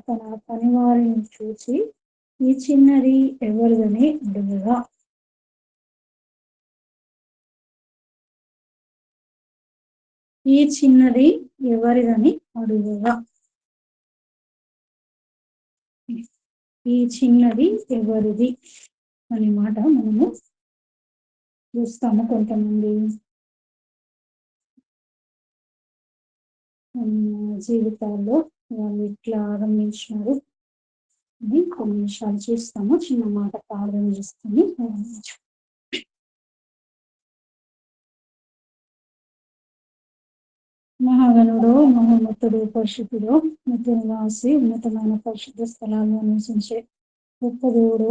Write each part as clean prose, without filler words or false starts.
తన పనివారిని చూచి ఈ చిన్నది ఎవరిదని అడుగగా ఈ చిన్నది ఎవరిదని అడుగగా ఈ చిన్నది ఎవరిది అనే మాట మనము చూస్తాము. కొంతమంది జీవితాల్లో వాళ్ళు ఇట్లా ఆరంభించినారు అని కొన్ని విషయాలు చూస్తాము. చిన్న మాట ప్రార్థన చేస్తాము. మహాగణుడు, మహోన్నతుడు, పరిశుద్ధుడు, నివాసి ఉన్నతమైన పరిశుద్ధ స్థలాల్లో నివసించే గొప్ప దేవుడు,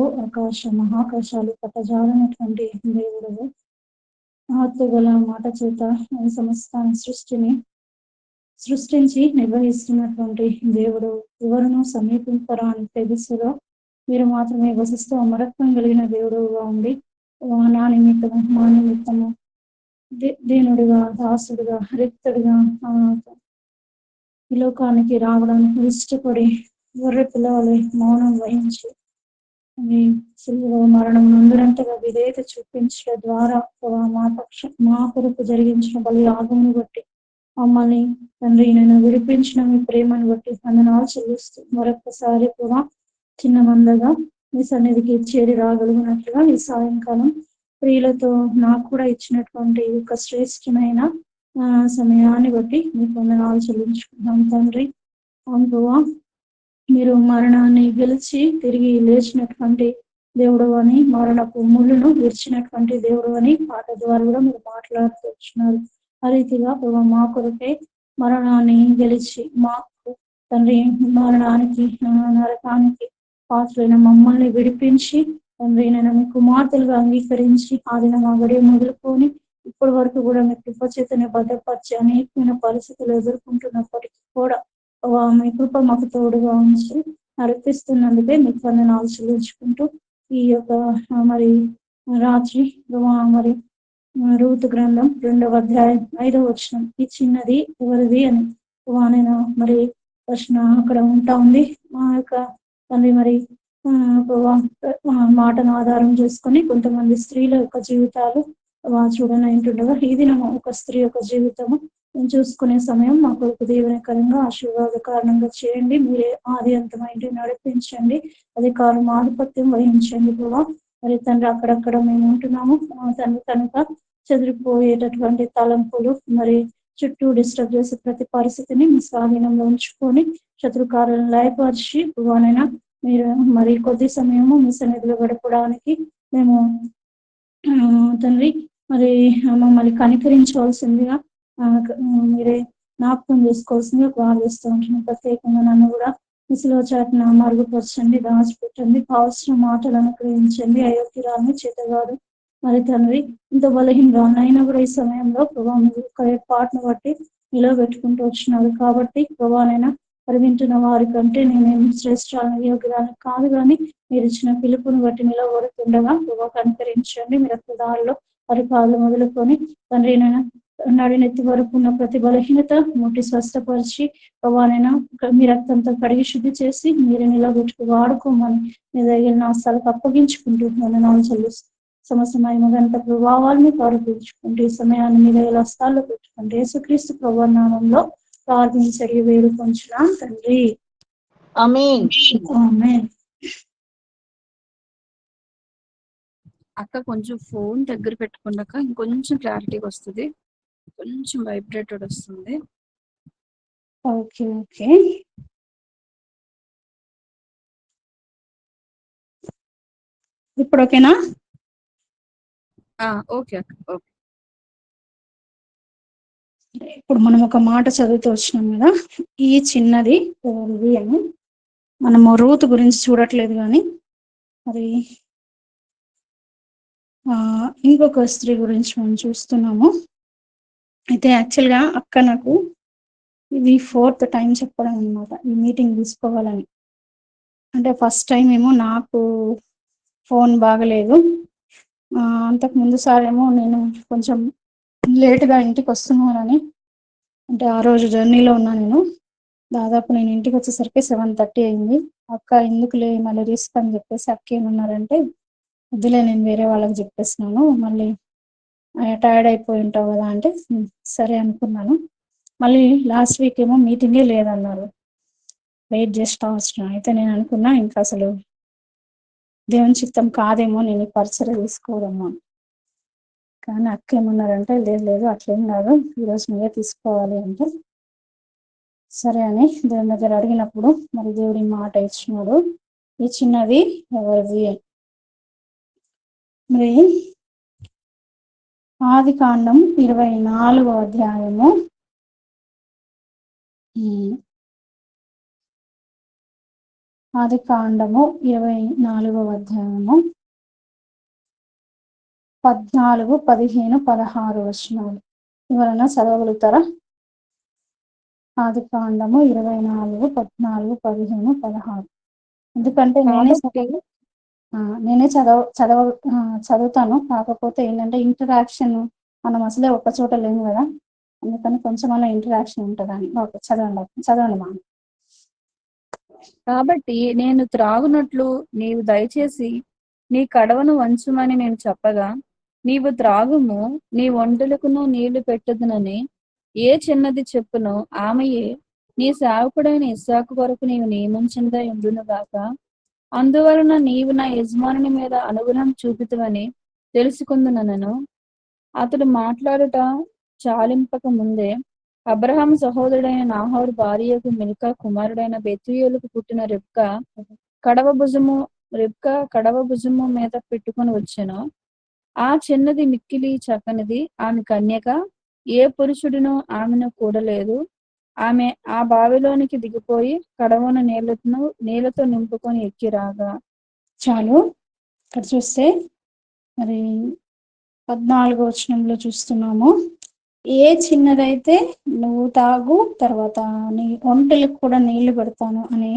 మహాకాశాలు పట్టజాలనటువంటి దేవుడు, మహత్తుగల మాట చేత సమస్తాన్ని సృష్టించి నిర్వహిస్తున్నటువంటి దేవుడు, ఎవరును సమీపింపరాని తెగుసులో మీరు మాత్రమే వసిస్తూ అమరత్వం కలిగిన దేవుడుగా ఉండి నా నిమిత్తము, మా నిమిత్తము దీనుడిగా, దాసుడిగా, రిక్తుడిగా ఈ లోకానికి రావడానికి ఇష్టపడి గొర్రె పిల్లవలే మౌనం వహించి మరణం నందునంతగా విధేయత చూపించడం ద్వారా మా కొరకు జరిగించిన బలి యాగమును బట్టి మమ్మల్ని తండ్రి నేను విడిపించిన మీ ప్రేమను బట్టి వందనాలు చెల్లిస్తూ మరొకసారి కూడా చిన్న మందగా మీ సన్నిధికి చేరి రాగలిగినట్లుగా ఈ సాయంకాలం ప్రియులతో నాకు కూడా ఇచ్చినటువంటి ఒక శ్రేష్టమైన సమయాన్ని బట్టి మీకు వందనాలు చెల్లించుకుంటాం తండ్రి. అందువా మీరు మరణాన్ని గెలిచి తిరిగి లేచినటువంటి దేవుడు అని, మరణపు ముళ్ళును విరిచినటువంటి దేవుడు అని పాట ద్వారా కూడా మీరు మాట్లాడుతూ వచ్చినారు. ఆ రీతిగా మా కొరకే మరణాన్ని గెలిచి మాకు తండ్రి మరణానికి, నరకానికి పాత్రైన మమ్మల్ని విడిపించి తండ్రి నేను మీ కుమార్తెలుగా అంగీకరించి ఆదిన మా గడియ మొదలుకొని ఇప్పటి వరకు కూడా మీ కృప చేతనే భద్రపరిచి అనేకమైన పరిస్థితులు ఎదుర్కొంటున్నప్పటికీ కూడా మీ కృప మాకు తోడుగా ఉంచి నడిపిస్తున్నందుకే మీకు వందనాలు చెల్లించుకుంటూ ఈ యొక్క మరి రాత్రి మరి రూతు గ్రంథం 2వ అధ్యాయం 5వ వచనం ఈ చిన్నది ఎవరిది అని నేను మరి ప్రశ్న అక్కడ ఉంటా ఉంది. మా యొక్క తండ్రి మరి మాటను ఆధారం చేసుకొని కొంతమంది స్త్రీల యొక్క జీవితాలు చూడని ఉంటుండగా ఈ దినం ఒక స్త్రీ యొక్క జీవితము చూసుకునే సమయం మా కొరకు దీవెనకరంగా ఆశీర్వాద కారణంగా చేయండి. మీరే ఆది అంతమైంటి నడిపించండి, అధికారం ఆధిపత్యం వహించండి కూడా. మరి తండ్రి అక్కడక్కడ మేము ఉంటున్నాము తండ్రి కనుక చెదిరిపోయేటటువంటి తలంపులు మరి చుట్టూ డిస్టర్బ్ చేసే ప్రతి పరిస్థితిని మీ స్వాధీనంలో ఉంచుకొని శత్రుకారులను లయపరిచి పువ్వానైనా మీరు మరి కొద్ది సమయము మీ సన్నిధిలో గడపడానికి మేము తండ్రి మరి మమ్మల్ని కనికరించవలసిందిగా మీరే జ్ఞాపకం చేసుకోవాల్సిందిగా ప్రార్థిస్తూ ఉంటున్నాం. ప్రత్యేకంగా నన్ను కూడా మిసిలో చాటున మరుగుపరచండి, దాచిపెట్టండి, కావాల్సిన మాటలు అనుగ్రహించండి. అయోగ్యురాలను చేతగాడు మరి తండ్రి ఇంత బలహీనరానైనా కూడా ఈ సమయంలో ప్రభావ పాటను బట్టి నిలవబెట్టుకుంటూ వచ్చినారు కాబట్టి ప్రభావనైనా వింటున్న వారి కంటే నేనేం శ్రేష్ఠాలను యోగ్యురాలను కాదు, కానీ మీరు ఇచ్చిన పిలుపుని బట్టి నిలవబడుతుండగా ప్రభావ కనికరించండి. మీరు దారిలో పరిపాలన మొదలుకొని తండ్రి నడినెత్తి వరకు ఉన్న ప్రతి బలహీనత ముట్టి స్వస్థపరిచి ప్రభావనైనా మీ రక్తంతో కడిగి శుద్ధి చేసి మీరు నిలబెట్టుకు వాడుకోమని మీ దగ్గర నా స్థలకు అప్పగించుకుంటూ వందనాలు చెల్లిస్తూ సమస్త మహిమగంత ప్రభావాలను పాల్పించుకుంటూ ఈ సమయాన్ని మీ దగ్గర హస్తాల్లో పెట్టుకుంటే యేసుక్రీస్తు ప్రభు నామంలో ప్రార్థించడి వేరు కొంచెం తండ్రి, ఆమేన్. ఆమేన్. అక్క కొంచెం ఫోన్ దగ్గర పెట్టుకున్నాక ఇంకొంచెం క్లారిటీగా వస్తుంది, కొంచెం వైబ్రేటెడ్ వస్తుంది. ఓకే ఓకే ఇప్పుడు ఓకేనా? ఓకే అక్క, ఓకే. ఇప్పుడు మనం ఒక మాట చదువుతూ వచ్చినాం కదా, ఈ చిన్నది ఎవరిది అని. మనము రూతు గురించి చూడట్లేదు కానీ మరి ఇంకొక స్త్రీ గురించి మనం చూస్తున్నాము. అయితే యాక్చువల్గా అక్క నాకు ఇది 4th టైం చెప్పడం అనమాట ఈ మీటింగ్ తీసుకోవాలని. అంటే ఫస్ట్ టైం ఏమో నాకు ఫోన్ బాగలేదు, అంతకు ముందు సార్ ఏమో నేను కొంచెం లేటుగా ఇంటికి వస్తున్నానని, అంటే ఆ రోజు జర్నీలో ఉన్నా నేను. దాదాపు నేను ఇంటికి వచ్చేసరికి 7:30 అయింది. అక్క ఎందుకులే మళ్ళీ రిస్క్ అని చెప్పేసి అక్క ఏమన్నారంటే, వద్దులే నేను వేరే వాళ్ళకి చెప్పేసినాను, మళ్ళీ టైర్డ్ అయిపోయి ఉంటావు కదా అంటే సరే అనుకున్నాను. మళ్ళీ లాస్ట్ వీక్ ఏమో మీటింగే లేదన్నారు, వెయిట్ చేస్తా వచ్చిన. అయితే నేను అనుకున్నా ఇంకా అసలు దేవుని చిత్తం కాదేమో నేను ఈ పరిచయం తీసుకోవడము. కానీ అక్క ఏమన్నారంటే, లేదు లేదు అట్లేం కాదు, ఈరోజు నువ్వే తీసుకోవాలి అంటే సరే అని దేవుని దగ్గర అడిగినప్పుడు మరి దేవుడి మాట ఇచ్చినాడు. ఈ చిన్నది ఎవరిది మరి ఆదికాండం 24వ అధ్యాయము ఆదికాండము 24వ అధ్యాయము 14, 15, 16 వచనాలు ఎవరైనా చదవగలుగుతారా? ఆదికాండము 24, 14, 15, 16. ఎందుకంటే కాబట్టి నేనే చదువుతాను. కాకపోతే ఏంటంటే ఇంటరాక్షన్, మనం అసలే ఒక్క చోట లేము కదా, అందుకని కొంచెం అలా ఇంటరాక్షన్ ఉంటుందని. ఓకే, చదవండి మా. కాబట్టి నేను త్రాగునట్లు నీవు దయచేసి నీ కడవను వంచుమని నేను చెప్పగా, నీవు త్రాగుము, నీ ఒంటెలకును నీళ్లు పెట్టుదునని ఏ చిన్నది చెప్పునో ఆమెయే నీ సేవకుడైన ఇస్సాకు కొరకు నీవు నియమించిందై ఉండునుగాక. అందువలన నీవు నా యజమానుని మీద అనుగుణం చూపుతువని తెలుసుకుందునను. అతడు మాట్లాడుట చాలింపక ముందే అబ్రహాము సహోదరుడైన నాహోరు భార్యకు మిల్కా కుమారుడైన బెతూయేలుకు పుట్టిన రిబ్కా కడవ భుజము మీద పెట్టుకొని వచ్చెను. ఆ చిన్నది మిక్కిలి చక్కనిది, ఆమె కన్యక, ఏ పురుషుడునూ ఆమెను కూడలేదు. ఆమె ఆ బావిలోనికి దిగిపోయి కడవను నీళ్లతో నింపుకొని ఎక్కిరాగా. చాలు. ఇక్కడ చూస్తే మరి 14వ వచనంలో చూస్తున్నాము, ఏ చిన్నదైతే నువ్వు తాగు, తర్వాత నీ ఒంటెలకు కూడా నీళ్లు పెడతాను అని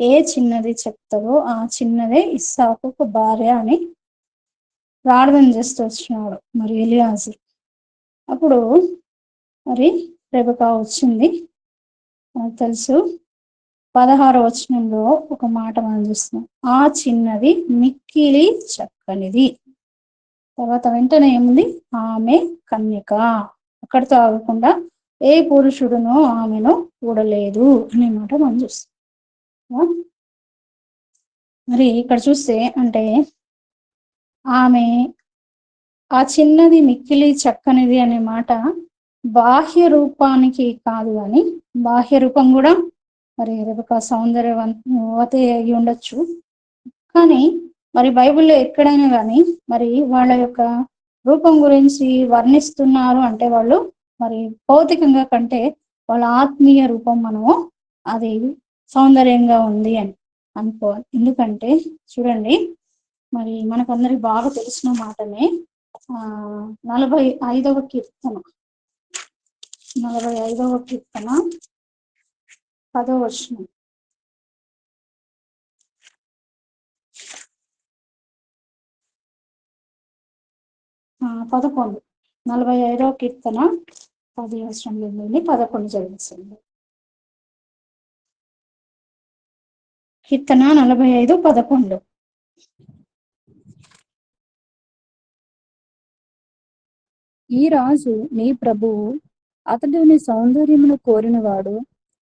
ఏ చిన్నది చెప్తావో ఆ చిన్నదే ఇస్సాకుకు భార్య అని ప్రార్థన చేస్తూ వచ్చినాడు మరి ఎలియాజు. అప్పుడు మరి రెబెకా వచ్చింది, మనకు తెలుసు. 16వ వచనంలో ఒక మాట మనం చూస్తున్నాం, ఆ చిన్నది మిక్కిలి చక్కనిది. తర్వాత వెంటనే ఏముంది, ఆమె కన్యక. అక్కడితో ఆగకుండా ఏ పురుషుడునో ఆమెను కూడలేదు అనే మాట మనం చూస్తాం. మరి ఇక్కడ చూస్తే అంటే ఆమె ఆ చిన్నది మిక్కిలి చక్కనిది అనే మాట బాహ్య రూపానికి కాదు, కానీ బాహ్య రూపం కూడా మరి రెబెకా సౌందర్యవతి అయి ఉండొచ్చు. కానీ మరి బైబిల్లో ఎక్కడైనా కానీ మరి వాళ్ళ యొక్క రూపం గురించి వర్ణిస్తున్నారు అంటే వాళ్ళు మరి భౌతికంగా కంటే వాళ్ళ ఆత్మీయ రూపం మనము అది సౌందర్యంగా ఉంది అని అనుకోవాలి. ఎందుకంటే చూడండి, మరి మనకందరికి బాగా తెలిసిన మాటనే 45వ కీర్తన 10వ వచనం. 11, 45వ కీర్తన 10వ వచనంలో 11 చదివిస్తుంది. కీర్తన 45:11. ఈ రాజు నీ ప్రభువు, అతడు నీ సౌందర్యమును కోరినవాడు,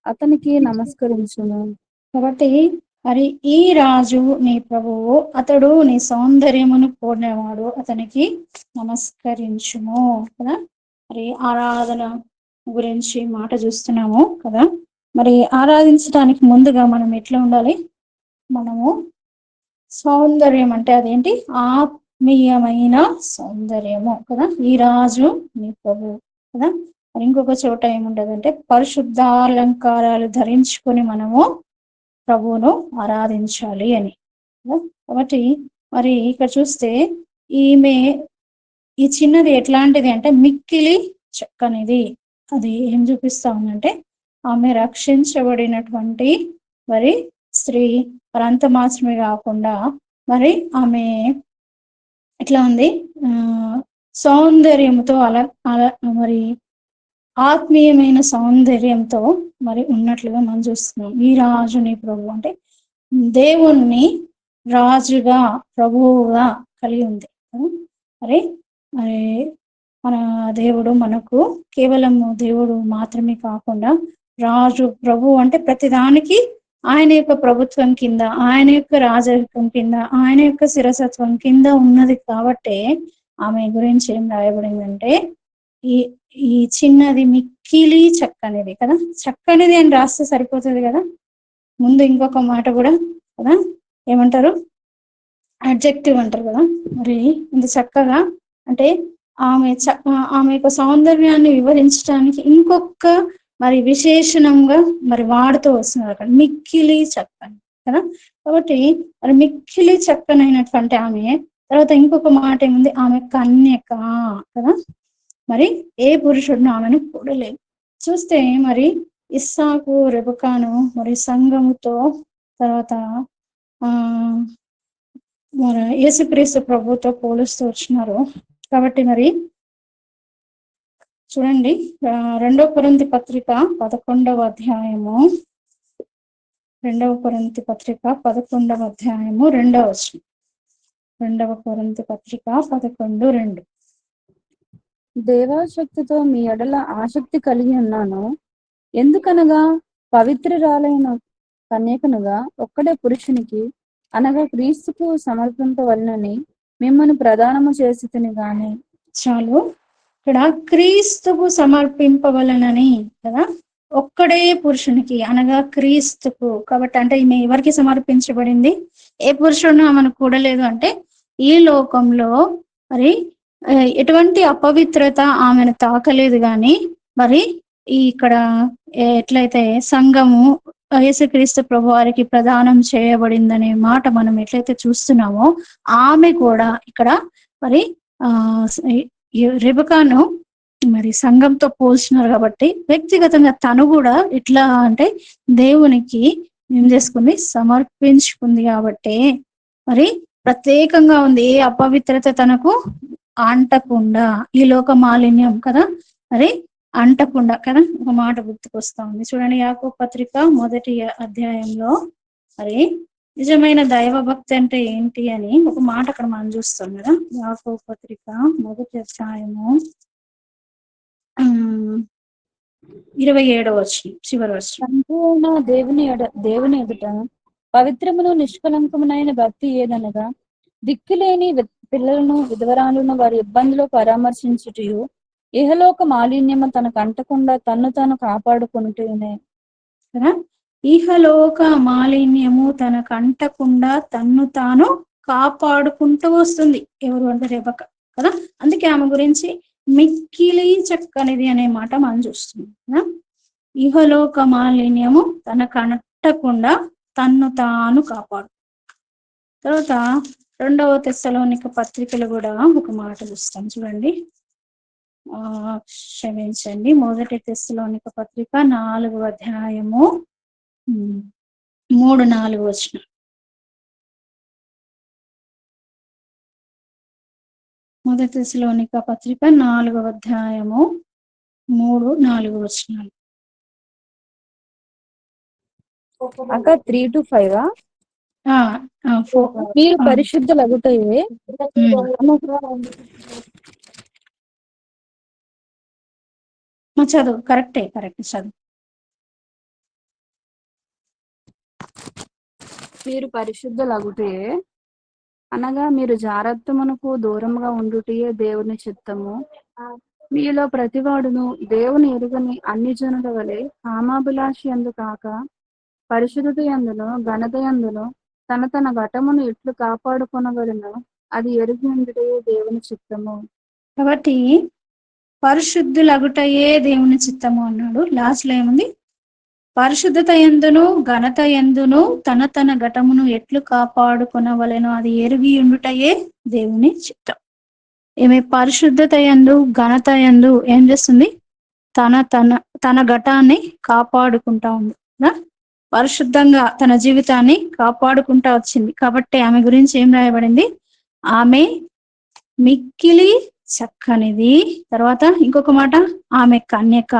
అతనికి నమస్కరించును. కాబట్టి మరి ఈ రాజు నీ ప్రభువు, అతడు నీ సౌందర్యమును కోరినవాడు, అతనికి నమస్కరించుము కదా. మరి ఆరాధన గురించి మాట చూస్తున్నాము కదా. మరి ఆరాధించడానికి ముందుగా మనం ఎట్లా ఉండాలి? మనము సౌందర్యం అంటే అదేంటి? ఆత్మీయమైన సౌందర్యము కదా. ఈ రాజు నీ ప్రభు కదా. మరి ఇంకొక చోట ఏముంటదంటే పరిశుద్ధాలంకారాలు ధరించుకొని మనము ప్రభువును ఆరాధించాలి అని. కాబట్టి మరి ఇక్కడ చూస్తే ఈమె ఈ చిన్నది ఎట్లాంటిది అంటే మిక్కిలి చక్కనిది. అది ఏం చూపిస్తా ఉందంటే ఆమె రక్షించబడినటువంటి మరి స్త్రీ. మరి అంత మాత్రమే కాకుండా మరి ఆమె ఎట్లా ఉంది, సౌందర్యంతో మరి ఆత్మీయమైన సౌందర్యంతో మరి ఉన్నట్లుగా మనం చూస్తున్నాం. ఈ రాజుని ప్రభు అంటే దేవుణ్ణి రాజుగా ప్రభువుగా కలిగి ఉంది. మరి మరి మన దేవుడు మనకు కేవలము దేవుడు మాత్రమే కాకుండా రాజు ప్రభు అంటే ప్రతిదానికి ఆయన యొక్క ప్రభుత్వం కింద, ఆయన యొక్క రాజత్వం కింద, ఆయన యొక్క శిరసత్వం కింద ఉన్నది. కాబట్టే ఆమె గురించి ఏం రాయబడిందంటే ఈ ఈ చిన్నది మిక్కిలి చక్కనిది కదా. చక్కనిది అని రాస్తే సరిపోతుంది కదా, ముందు ఇంకొక మాట కూడా కదా ఏమంటారు, అడ్జెక్టివ్ అంటారు కదా. మరి ఇంత చక్కగా అంటే ఆమె యొక్క సౌందర్యాన్ని వివరించడానికి ఇంకొక మరి విశేషణంగా మరి వాడుతూ వస్తున్నారు అక్కడ, మిక్కిలి చక్కని కదా. కాబట్టి మరి మిక్కిలి చక్కనైనటువంటి ఆమె తర్వాత ఇంకొక మాట ఏముంది, ఆమె కన్యక కదా. మరి ఏ పురుషుడిని ఆమెను కూడలేదు. చూస్తే మరి ఇస్సాకు రెబకాను మరి సంఘముతో తర్వాత ఆ మరి యేసుక్రీస్తు ప్రభుతో పోలుస్తూ వచ్చినారు. కాబట్టి మరి చూడండి, 2 కొరింథీ పత్రిక 11వ అధ్యాయము, 2 కొరింథీ పత్రిక 11వ అధ్యాయము 2వ వచనం. 2 కొరింథీ పత్రిక 11:2. దేవాశక్తితో మీ ఎడల ఆసక్తి కలిగి ఉన్నాను. ఎందుకనగా పవిత్రురాలైన కన్యకనుగా ఒక్కడే పురుషునికి అనగా క్రీస్తుకు సమర్పింపవలనని మిమ్మల్ని ప్రదానము చేసి తిని గాని. చాలు, ఇక్కడ క్రీస్తుకు సమర్పింపవలనని కదా, ఒక్కడే పురుషునికి అనగా క్రీస్తుకు. కాబట్టి అంటే ఈమె ఎవరికి సమర్పించబడింది, ఏ పురుషుడు ఆమెను కూడలేదు అంటే ఈ లోకంలో మరి ఎటువంటి అపవిత్రత ఆమెను తాకలేదు. కానీ మరి ఇక్కడ ఎట్లయితే సంఘము యేసుక్రీస్తు ప్రభు వారికి ప్రదానం చేయబడిందనే మాట మనం ఎట్లయితే చూస్తున్నామో, ఆమె కూడా ఇక్కడ మరి రెబకాను మరి సంఘంతో పోల్చినారు. కాబట్టి వ్యక్తిగతంగా తను కూడా ఇట్లా అంటే దేవునికి ఏం చేసుకుంది, సమర్పించుకుంది. కాబట్టి మరి ప్రత్యేకంగా ఉంది, ఏ అపవిత్రత తనకు అంటకుండా, ఈ లోక మాలిన్యం కదా మరి అంటకుండా కదా. ఒక మాట గుర్తుకొస్తా ఉంది చూడండి, యాకోబు పత్రిక 1వ అధ్యాయంలో మరి నిజమైన దైవభక్తి అంటే ఏంటి అని ఒక మాట అక్కడ మనం చూస్తాం కదా. యాకోబు పత్రిక 1వ అధ్యాయము 27వ వచనం, చివరి వచనం. సంపూర్ణ దేవుని ఎదుట పవిత్రమును నిష్కలంకమునైన భక్తి ఏదనగా దిక్కులేని పిల్లలను విధవరాలను వారి ఇబ్బందులు పరామర్శించుటయు ఇహలోక మాలిన్యము తనకు అంటకుండా తన్ను తాను కాపాడుకుంటూనే కదా. ఇహలోక మాలిన్యము తనకు అంటకుండా తన్ను తాను కాపాడుకుంటూ వస్తుంది. ఎవరు అంటే రెబెక్క కదా. అందుకే ఆమె గురించి మిక్కిలి చక్కనిది అనే మాట మనం చూస్తున్నాం. ఇహలోక మాలిన్యము తనకు అంటకుండా తన్ను తాను కాపాడు. తర్వాత 2వ తెస్సలోనిక పత్రికలు కూడా ఒక మాట చూస్తాం చూడండి. క్షమించండి, 1 తెస్సలోనిక పత్రిక 4వ అధ్యాయము 3-4 వచనం. 1 తెస్సలోనిక పత్రిక 4వ అధ్యాయము 3-4 వచనాలు. అక్క 3-5 మీరు పరిశుద్ధులగుటయే చదువు, కరెక్ట్ చదువు. మీరు పరిశుద్ధులగుటయే అనగా మీరు జారత్వమునకు దూరంగా ఉండుటయే దేవుని చిత్తము. మీలో ప్రతివాడును దేవుని ఎరుగని అన్ని జనుల వలె కామాభిలాషి యందు కాక పరిశుద్ధత యందును ఘనత యందును తన తన ఘటమును ఎట్లు కాపాడుకొనవలెనో అది ఎరుగి ఉండుటయే దేవుని చిత్తము. కాబట్టి పరిశుద్ధులగుటయే దేవుని చిత్తము అన్నాడు. లాస్ట్ లో ఏముంది, పరిశుద్ధత యందును ఘనత యందును తన తన ఘటమును ఎట్లు కాపాడుకొనవలెనో అది ఎరుగి ఉండుటయే దేవుని చిత్తం. ఏమి పరిశుద్ధత యందు ఘనత యందు ఏం చేస్తుంది, తన ఘటాన్ని కాపాడుకుంటా ఉంది. పరిశుద్ధంగా తన జీవితాన్ని కాపాడుకుంటా వచ్చింది. కాబట్టి ఆమె గురించి ఏం రాయబడింది, ఆమె మిక్కిలి చక్కనిది. తర్వాత ఇంకొక మాట, ఆమె కన్యక.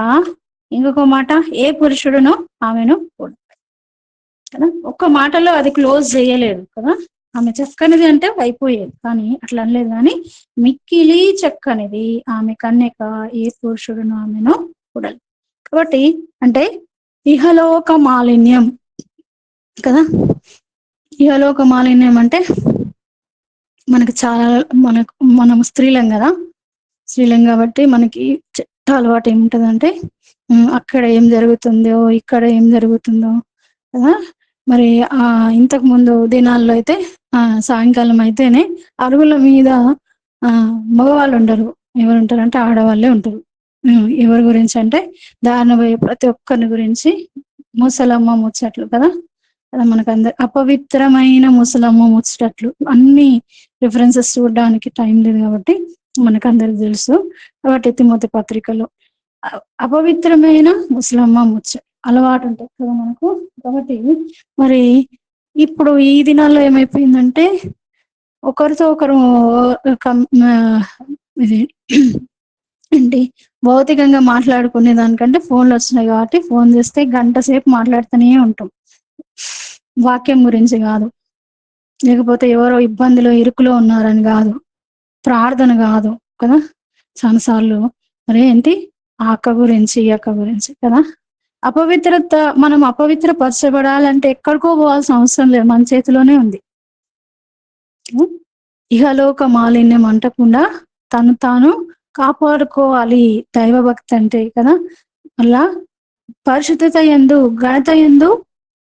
ఇంకొక మాట, ఏ పురుషుడును ఆమెను చూడలేదు కదా. ఒక్క మాటలో అది క్లోజ్ చేయలేదు కదా. ఆమె చక్కనిది అంటే అయిపోయేది, కానీ అట్లా అనలేదు. కానీ మిక్కిలి చక్కనిది ఆమె కన్యక, ఏ పురుషుడును ఆమెను చూడలేదు. కాబట్టి అంటే ఇహలోక మాలిన్యం కదా. ఇహలోక మాలిన్యం అంటే మనకు చాలా, మనం స్త్రీలం కదా. స్త్రీలం కాబట్టి మనకి చెత్త అలవాటు ఏముంటదంటే అక్కడ ఏం జరుగుతుందో, ఇక్కడ ఏం జరుగుతుందో కదా. మరి ఇంతకు ముందు దినాల్లో అయితే సాయంకాలం అయితేనే అరుగుల మీద మగవాళ్ళు ఉండరు. ఎవరు ఉంటారంటే ఆడవాళ్ళే ఉంటారు. ఎవరి గురించి అంటే దారిన పోయే ప్రతి ఒక్కరిని గురించి ముసలమ్మ ముచ్చట్లు కదా. మనకు అందరు అపవిత్రమైన ముసలమ్మ ముచ్చట్లు అన్ని రిఫరెన్సెస్ చూడడానికి టైం లేదు కాబట్టి మనకు అందరికి తెలుసు. కాబట్టి తిమోతి పత్రికలో అపవిత్రమైన ముసలమ్మ ముచ్చ అలవాటు ఉంటుంది కదా మనకు. కాబట్టి మరి ఇప్పుడు ఈ దినాల్లో ఏమైపోయిందంటే ఒకరితో ఒకరు ఇది ఏంటి భౌతికంగా మాట్లాడుకునే దానికంటే ఫోన్లు వచ్చినాయి కాబట్టి ఫోన్ చేస్తే గంట సేపు మాట్లాడుతూనే ఉంటాం. వాక్యం గురించి కాదు, లేకపోతే ఎవరో ఇబ్బందిలో ఇరుకులో ఉన్నారని కాదు, ప్రార్థన కాదు కదా. చాలాసార్లు మరి ఏంటి ఆ అక్క గురించి ఈ అక్క గురించి కదా. అపవిత్రత, మనం అపవిత్రపరచబడాలంటే ఎక్కడికో పోవాల్సిన అవసరం లేదు, మన చేతిలోనే ఉంది. ఇహలోక మాలిన్యం అంటకుండా తను తాను కాపాడుకోవాలి. దైవభక్తి అంటే కదా. అలా పరిశుద్ధత యందు, ఘనత యందు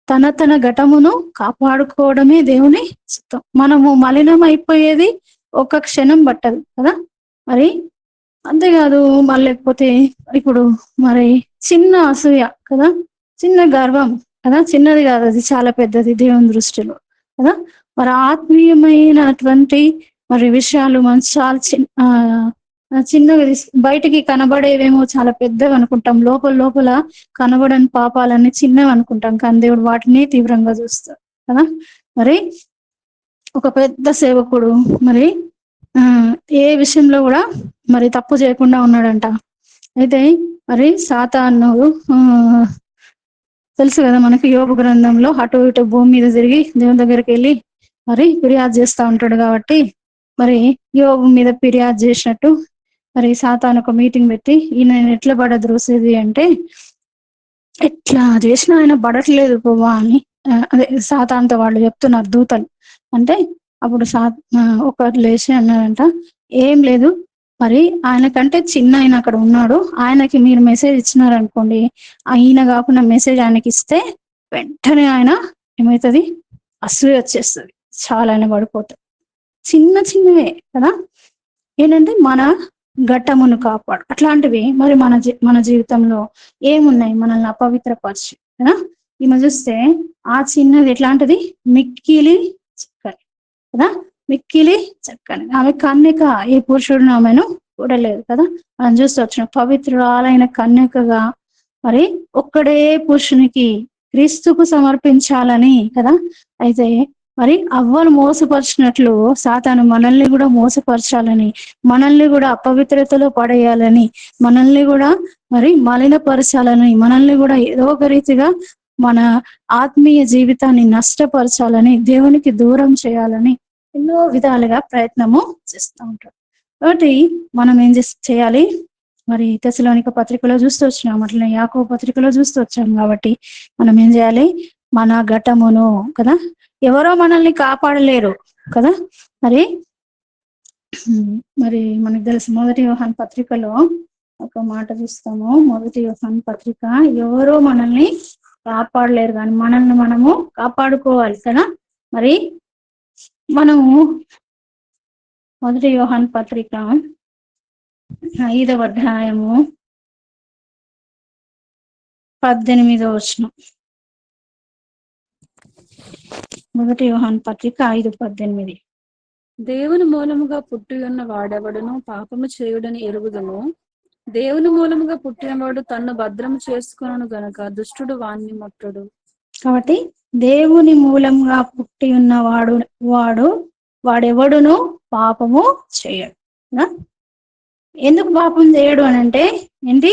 తన ఘటమును కాపాడుకోవడమే దేవుని చిత్తం. మనము మలినం అయిపోయేది ఒక క్షణం పట్టదు కదా. మరి అంతేకాదు, మళ్ళీ లేకపోతే ఇప్పుడు మరి చిన్న అసూయ కదా, చిన్న గర్వం కదా. చిన్నది కాదు, అది చాలా పెద్దది దేవుని దృష్టిలో కదా. మరి ఆత్మీయమైనటువంటి మరి విషయాలు మనం చాలా చిన్నగా బయటికి కనబడేవేమో చాలా పెద్దగా అనుకుంటాం, లోపల లోపల కనబడని పాపాలన్నీ చిన్నవి అనుకుంటాం, కానీ దేవుడు వాటిని తీవ్రంగా చూస్తాడు కదా. మరి ఒక పెద్ద సేవకుడు మరి ఏ విషయంలో కూడా మరి తప్పు చేయకుండా ఉన్నాడంట. అయితే మరి సాతాను తెలుసు కదా మనకి, యోబు గ్రంథంలో అటు ఇటు భూమి మీద తిరిగి దేవుని దగ్గరికి వెళ్ళి మరి ఫిర్యాదు చేస్తూ ఉంటాడు. కాబట్టి మరి యోబు మీద ఫిర్యాదు చేసినట్టు మరి సాతాను ఒక మీటింగ్ పెట్టి ఈయన ఎట్లా పడద్రోసేది అంటే, ఎట్లా చేసినా ఆయన పడట్లేదు పువ్వా అని అదే సాతానుతో వాళ్ళు చెప్తున్నారు దూతలు. అంటే అప్పుడు ఒకరు లేచి అన్నారంట, ఏం లేదు, మరి ఆయనకంటే చిన్న ఆయన అక్కడ ఉన్నాడు, ఆయనకి మీరు మెసేజ్ ఇచ్చినారనుకోండి, ఆయన కాకుండా మెసేజ్ ఆయనకి ఇస్తే వెంటనే ఆయన ఏమవుతుంది, అసూయ వచ్చేస్తుంది, చాలా ఆయన పడిపోతాడు. చిన్న చిన్నవే కదా. ఏంటంటే మన ఘట్టమును కాపాడు అట్లాంటివి. మరి మన జీవితంలో ఏమున్నాయి మనల్ని అపవిత్రపరిచి కదా. ఈమె చూస్తే ఆ చిన్నది ఎట్లాంటిది, మిక్కిలి చక్కని కదా. మిక్కిలి చక్కని ఆమె కన్యక, ఏ పురుషుడు ఆమెను చూడలేదు కదా. మనం చూస్తూ వచ్చిన పవిత్రురాలైన కన్యకగా మరి ఒక్కడే పురుషునికి క్రీస్తుకు సమర్పించాలని కదా. అయితే మరి అవ్వను మోసపరిచినట్లు సాతాను మనల్ని కూడా మోసపరచాలని, మనల్ని కూడా అపవిత్రతలో పడేయాలని, మనల్ని కూడా మరి మలినపరచాలని, మనల్ని కూడా ఏదో ఒక రీతిగా మన ఆత్మీయ జీవితాన్ని నష్టపరచాలని, దేవునికి దూరం చేయాలని ఎన్నో విధాలుగా ప్రయత్నము చేస్తూ ఉంటాడు. కాబట్టి మనం ఏం చేయాలి, మరి తెస్సలోనిక పత్రికలో చూస్తూ వచ్చినాం, అట్లనే యాకోబు పత్రికలో చూస్తూ వచ్చాం. కాబట్టి మనం ఏం చేయాలి, మన ఘటమును కదా, ఎవరో మనల్ని కాపాడలేరు కదా. మరి మరి మనకు తెలుసు, మొదటి యోహాను పత్రికలో ఒక మాట చూస్తాము. మొదటి యోహాను పత్రిక, ఎవరో మనల్ని కాపాడలేరు కానీ మనల్ని మనము కాపాడుకోవాలి కదా. మరి మనము మొదటి యోహాను పత్రిక 5వ అధ్యాయము 18వ వచనం. మొదటి యోహాను పత్రిక 5:18. దేవుని మూలముగా పుట్టి ఉన్న వాడెవడును పాపము చేయుడని ఎరుగుదును, దేవుని మూలముగా పుట్టినవాడు తన్ను భద్రము చేసుకొనును గనుక దుష్టుడు వాణ్ణి ముట్టడు. కాబట్టి దేవుని మూలంగా పుట్టి ఉన్న వాడెవడును పాపము చేయడు. ఎందుకు పాపం చేయడు అని అంటే ఏంటి,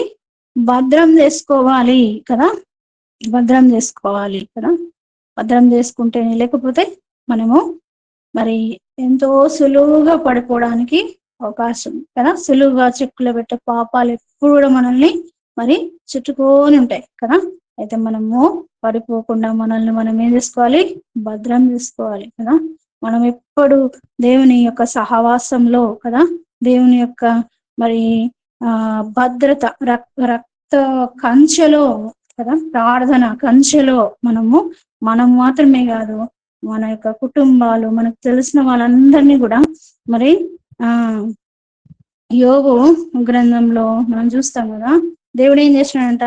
భద్రం చేసుకోవాలి కదా, భద్రం చేసుకోవాలి కదా. భద్రం చేసుకుంటే, లేకపోతే మనము మరి ఎంతో సులువుగా పడిపోవడానికి అవకాశం కదా. సులువుగా చిక్కులో పెట్టే పాపాలు ఎప్పుడు కూడా మనల్ని మరి చుట్టుకొని ఉంటాయి కదా. అయితే మనము పడిపోకుండా మనల్ని మనం ఏం చేసుకోవాలి, భద్రం చేసుకోవాలి కదా. మనం ఎప్పుడు దేవుని యొక్క సహవాసంలో కదా, దేవుని యొక్క మరి భద్రత రక్త కంచెలో కదా, ప్రార్థన కంచెలో మనం మాత్రమే కాదు, మన యొక్క కుటుంబాలు, మనకు తెలిసిన వాళ్ళందరినీ కూడా మరి ఆ యోబు గ్రంథంలో మనం చూస్తాం కదా, దేవుడు ఏం చేసినాడంట,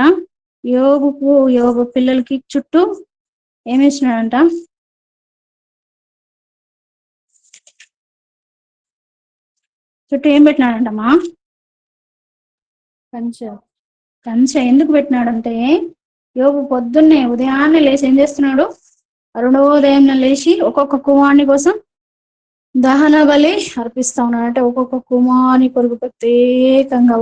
యోబు పిల్లలకి చుట్టూ ఏం వేసినాడంట, చుట్టూ ఏం పెట్టినాడంటమ్మా, కంచె ఎందుకు పెట్టినాడంటే, యోబు పొద్దున్నే ఉదయాన్నే లేచి ఏం చేస్తున్నాడు, అరుణోదయం లేచి ఒక్కొక్క కుమారుని కోసం దహన బలి అర్పిస్తా ఉన్నాడు. అంటే ఒక్కొక్క కుమారుని కొరకు ప్రత్యేకంగా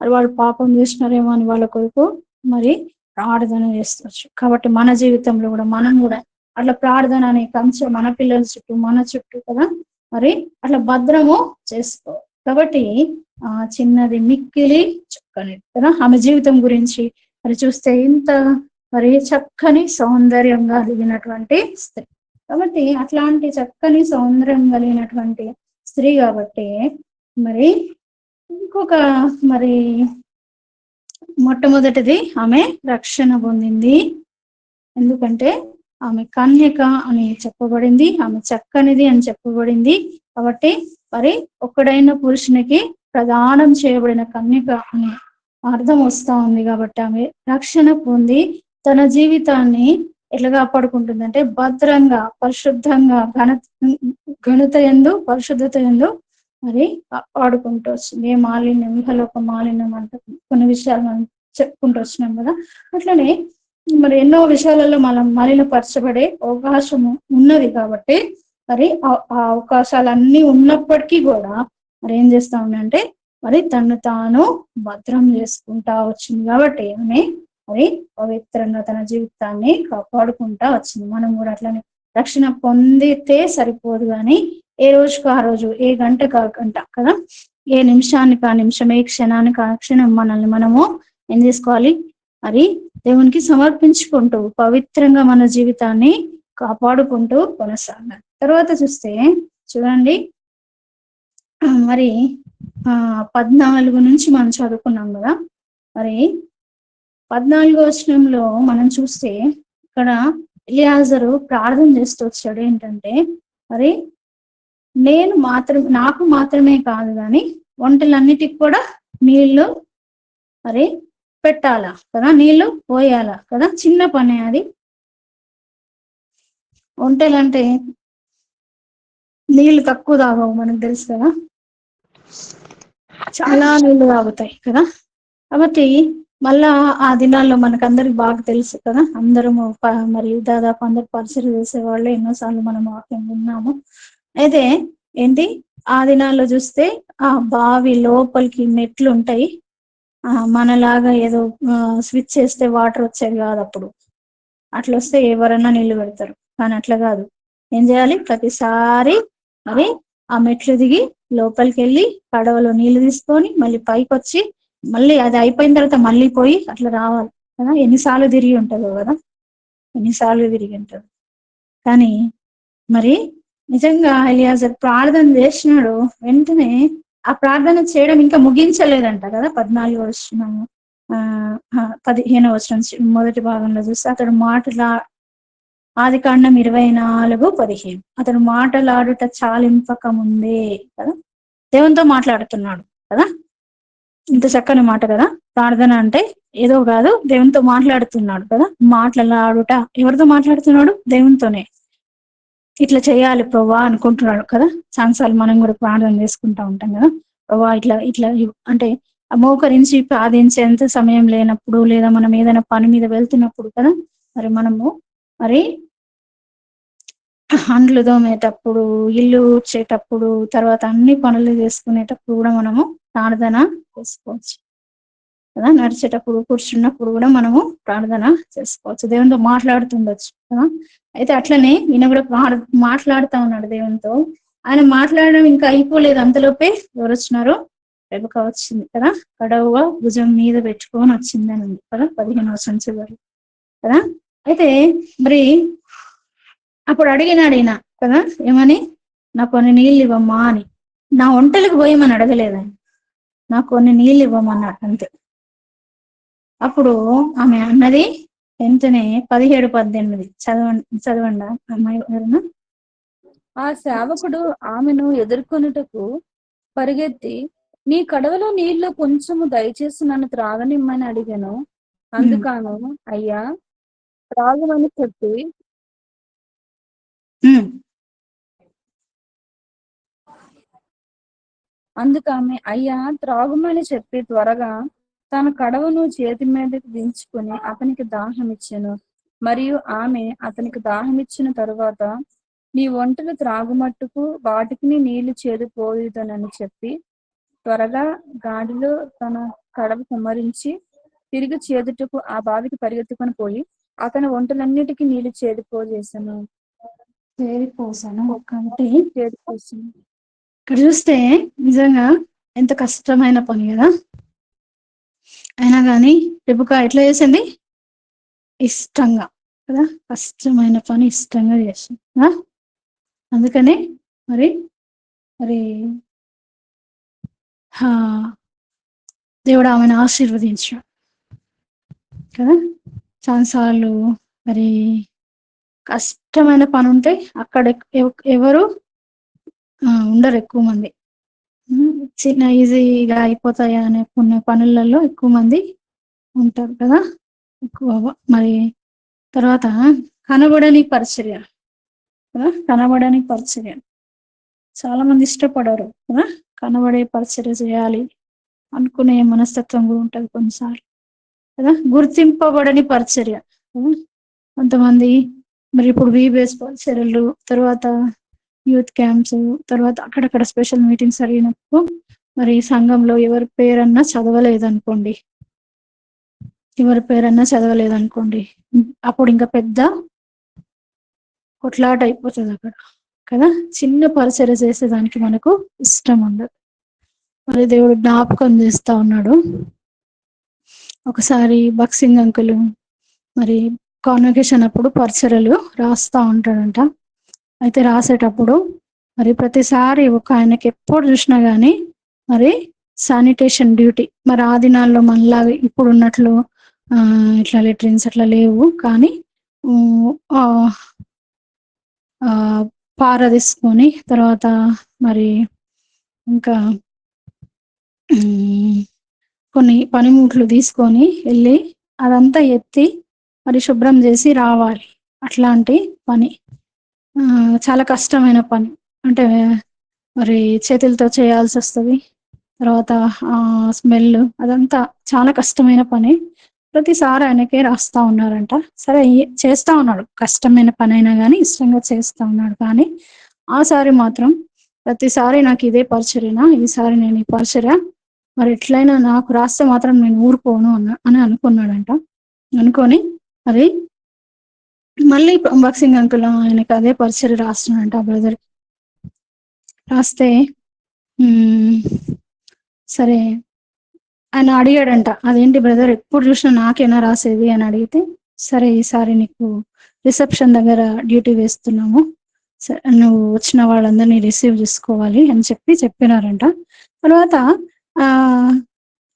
మరి వాళ్ళు పాపం చేసినారేమో అని వాళ్ళ కొరకు మరి ప్రార్థన చేస్తవచ్చు. కాబట్టి మన జీవితంలో కూడా మనం కూడా అట్లా ప్రార్థన అనే కంచె మన పిల్లల చుట్టూ, మన చుట్టూ కదా మరి అట్లా భద్రము చేసుకో. కాబట్టి చిన్నది మిక్కిలి చక్కని కదా, ఆమె జీవితం గురించి మరి చూస్తే ఇంత మరి చక్కని సౌందర్యం కలిగినటువంటి స్త్రీ. కాబట్టి అట్లాంటి చక్కని సౌందర్యం కలిగినటువంటి స్త్రీ కాబట్టి మరి ఇంకొక మరి మొట్టమొదటిది ఆమె రక్షణ పొందింది. ఎందుకంటే ఆమె కన్యక అని చెప్పబడింది, ఆమె చక్కనిది అని చెప్పబడింది. కాబట్టి మరి ఒక్కడైన పురుషునికి ప్రదానం చేయబడిన కన్యక అని అర్థం వస్తా ఉంది. కాబట్టి ఆమె రక్షణ పొంది తన జీవితాన్ని ఎట్లా కాపాడుకుంటుందంటే, భద్రంగా, పరిశుద్ధంగా, ఘనత యందు, పరిశుద్ధత యందు మరి కాపాడుకుంటూ వచ్చింది. ఏ మాలిన్యం, ఇహలోక మాలిన్యం అంటే కొన్ని విషయాలు మనం చెప్పుకుంటూ వచ్చినాం కదా. అట్లనే మరి ఎన్నో విషయాలలో మనం మలినపరచబడే అవకాశము ఉన్నది. కాబట్టి మరి ఆ అవకాశాలన్నీ ఉన్నప్పటికీ కూడా మరి ఏం చేస్తా ఉన్నాయంటే, మరి తను తాను భద్రం చేసుకుంటా వచ్చింది. కాబట్టి ఆమె మరి పవిత్రంగా తన జీవితాన్ని కాపాడుకుంటా వచ్చింది. మనం కూడా అట్లనే రక్షణ పొందితే సరిపోదు, కానీ ఏ రోజుకు ఆ రోజు, ఏ గంటకు ఆ గంట కదా, ఏ నిమిషానికి ఆ నిమిషం, ఏ క్షణానికి ఆ క్షణం మనల్ని మనము ఏం చేసుకోవాలి, మరి దేవునికి సమర్పించుకుంటూ పవిత్రంగా మన జీవితాన్ని కాపాడుకుంటూ కొనసాగాలి. తర్వాత చూడండి మరి 14 నుంచి మనం చదువుకున్నాం కదా. మరి 14వ వచనంలో మనం చూస్తే ఇక్కడ ఎలియాజరు ప్రార్థన చేస్తూ వచ్చాడు. ఏంటంటే మరి నాకు మాత్రమే కాదు కానీ వంటలన్నిటికి కూడా నీళ్లు మరి పెట్టాలా కదా, నీళ్లు పోయాలా కదా. చిన్న పనే అది. వంటలంటే నీళ్లు తక్కువ తాగవు, మనకు తెలుసు కదా, చాలా నీళ్లు తాగుతాయి కదా. కాబట్టి మళ్ళా ఆ దినాల్లో మనకందరికి బాగా తెలుసు కదా, అందరము మరి దాదాపు అందరు పరిచయం చేసేవాళ్ళు, ఎన్నోసార్లు మనం వాక్యం విన్నాము. అయితే ఏంటి, ఆ దినాల్లో చూస్తే ఆ బావి లోపలికి మెట్లు ఉంటాయి. మనలాగా ఏదో స్విచ్ చేస్తే వాటర్ వచ్చేది కాదు అప్పుడు. అట్లా వస్తే ఎవరన్నా నీళ్లు పెడతారు, కానీ అట్లా కాదు. ఏం చేయాలి, ప్రతిసారి మరి ఆ మెట్లు దిగి లోపలికి వెళ్ళి కడవలో నీళ్లు తీసుకొని మళ్ళీ పైకి వచ్చి మళ్ళీ అది అయిపోయిన తర్వాత మళ్ళీ పోయి అట్లా రావాలి కదా. ఎన్నిసార్లు తిరిగి ఉంటుందో కదా, ఎన్నిసార్లు తిరిగి ఉంటుంది. కానీ మరి నిజంగా ఎలియాజర్ ప్రార్థన చేసినాడు. వెంటనే ఆ ప్రార్థన చేయడం ఇంకా ముగించలేదంట కదా. 14వ వచనము 15వ వచనం మొదటి భాగంలో చూస్తే అతడు ఆదికాండం 24:15 అతడు మాటలాడుట చాలింపక ముందే కదా, దేవునితో మాట్లాడుతున్నాడు కదా. ఇంత చక్కని మాట కదా. ప్రార్థన అంటే ఏదో కాదు, దేవునితో మాట్లాడుతున్నాడు కదా. మాట్లాడుట, ఎవరితో మాట్లాడుతున్నాడు, దేవునితోనే. ఇట్లా చేయాలి ప్రభా అనుకుంటున్నాడు కదా. చాలాసార్లు మనం కూడా ప్రార్థన చేసుకుంటా ఉంటాం కదా, ప్రభా ఇట్లా ఇట్లా అంటే మోకరించి ప్రార్థించేంత సమయం లేనప్పుడు, లేదా మనం ఏదైనా పని మీద వెళ్తున్నప్పుడు కదా, మరి మనము మరి అంట్లు తోమేటప్పుడు, ఇల్లు ఊడ్చేటప్పుడు, తర్వాత అన్ని పనులు చేసుకునేటప్పుడు కూడా మనము ప్రార్థన చేసుకోవచ్చు కదా. నడిచేటప్పుడు కూర్చున్నప్పుడు కూడా మనము ప్రార్థన చేసుకోవచ్చు, దేవునితో మాట్లాడుతుండొచ్చు కదా. అయితే అట్లనే ఈయన కూడా మాట్లాడుతా ఉన్నాడు దేవునితో. ఆయన మాట్లాడడం ఇంకా అయిపోలేదు, అంతలోపే ఎవరు వచ్చినారు? రెబెకా వచ్చింది కదా. కడవ భుజం మీద పెట్టుకొని వచ్చింది అని ఉంది కదా 15వ చివరి కదా. అయితే మరి అప్పుడు అడిగినాడు ఈయన కదా, ఏమని? నాకు కొన్ని నీళ్ళు ఇవ్వమ్మా అని. నా ఒంటలకు పోయమని అడగలేదు ఆయన, నాకు కొన్ని నీళ్ళు ఇవ్వమన్నాడు అంతే. అప్పుడు ఆమె అన్నది వెంటనే 17-18 చదవండి అమ్మాయి ఎవరన్నా. ఆ సేవకుడు ఆమెను ఎదుర్కొనుటకు పరిగెత్తి, నీ కడవలో నీళ్లు కొంచెము దయచేసి నన్ను త్రాగనిమ్మని అడిగాను. అందుకాను అయ్యా త్రాగమని చెప్పి అందుకామె అయ్యా త్రాగుమని చెప్పి త్వరగా తన కడవను చేతి మీదకి దించుకుని అతనికి దాహం ఇచ్చెను. మరియు ఆమె అతనికి దాహం ఇచ్చిన తరువాత, నీ ఒంటలు త్రాగుమట్టుకు వాటికి నీళ్లు చేదుపోయుదనని చెప్పి త్వరగా గాడిలో తన కడవ కుమ్మరించి తిరిగి చేదుటకు ఆ బావికి పరిగెత్తుకొని పోయి అతని ఒంటలన్నిటికీ నీళ్లు చేదుపోసాను. కాబట్టి చేదుపోసాను. ఇక్కడ చూస్తే నిజంగా ఎంత కష్టమైన పని కదా. అయినా కానీ రెబెకా ఎట్లా చేసింది? ఇష్టంగా కదా. కష్టమైన పని ఇష్టంగా చేసింది. అందుకనే మరి మరి దేవుడు ఆమెను ఆశీర్వదించాడు కదా. చాలాసార్లు మరి కష్టమైన పని ఉంటే అక్కడ ఎవరు ఉండరు, ఎక్కువ మంది. చిన్న ఈజీగా అయిపోతాయా అనే కొన్ని పనులలో ఎక్కువ మంది ఉంటారు కదా. ఎక్కువ మరి తర్వాత కనబడని పరిచర్య కదా. కనబడని పరిచర్య చాలా మంది ఇష్టపడరు కదా. కనబడే పరిచర్య చేయాలి అనుకునే మనస్తత్వం కూడా ఉంటుంది కొన్నిసార్లు కదా. గుర్తింపబడని పరిచర్య కొంతమంది మరి ఇప్పుడు వీబేస్ పరిచర్యలు, తర్వాత యూత్ క్యాంప్స్, తర్వాత అక్కడక్కడ స్పెషల్ మీటింగ్స్ జరిగినప్పుడు మరి సంఘంలో ఎవరి పేరన్నా చదవలేదనుకోండి, అప్పుడు ఇంకా పెద్ద కొట్లాట అయిపోతుంది అక్కడ కదా. చిన్న పరిచర్య చేసేదానికి మనకు ఇష్టం ఉండదు. మరి దేవుడు జ్ఞాపకం చేస్తా ఉన్నాడు. ఒకసారి బక్సింగ్ అంకులు మరి కాన్వకేషన్ అప్పుడు పరిచర్యలు రాస్తా ఉంటాడంట. అయితే రాసేటప్పుడు మరి ప్రతిసారి ఒక ఆయనకి ఎప్పుడు చూసినా గానీ మరి శానిటేషన్ డ్యూటీ, మరి ఆ దినాల్లో మనలాగా ఇప్పుడు ఉన్నట్లు ఇట్లా లెట్రిన్స్ అట్లా లేవు, కానీ పార తీసుకొని తర్వాత మరి ఇంకా కొన్ని పనిముట్లు తీసుకొని వెళ్ళి అదంతా ఎత్తి మరి శుభ్రం చేసి రావాలి. అట్లాంటి పని చాలా కష్టమైన పని. అంటే మరి చేతులతో చేయాల్సి వస్తుంది. తర్వాత స్మెల్ అదంతా చాలా కష్టమైన పని. ప్రతిసారి ఆయనకే రాస్తా ఉన్నారంట. సరే చేస్తా ఉన్నాడు, కష్టమైన పని అయినా కానీ ఇష్టంగా చేస్తా ఉన్నాడు. కానీ ఆసారి మాత్రం ప్రతిసారి నాకు ఇదే పరిచర్యనా, ఈసారి నేను ఈ పరిచర్య మరి ఎట్లయినా నాకు రాస్తే మాత్రం నేను ఊరుకోను అని అనుకున్నాడంట. అనుకొని మరి మళ్ళీ బాక్సింగ్ అంకుల్ ఆయనకు అదే పరిచర్య రాస్తున్నాడంట ఆ బ్రదర్. రాస్తే సరే ఆయన అడిగాడంట, అదేంటి బ్రదర్ ఎప్పుడు చూసినా నాకేనా రాసేది అని అడిగితే, సరే ఈసారి నీకు రిసెప్షన్ దగ్గర డ్యూటీ వేస్తున్నాము, నువ్వు వచ్చిన వాళ్ళందరినీ రిసీవ్ చేసుకోవాలి అని చెప్పినారంట. తర్వాత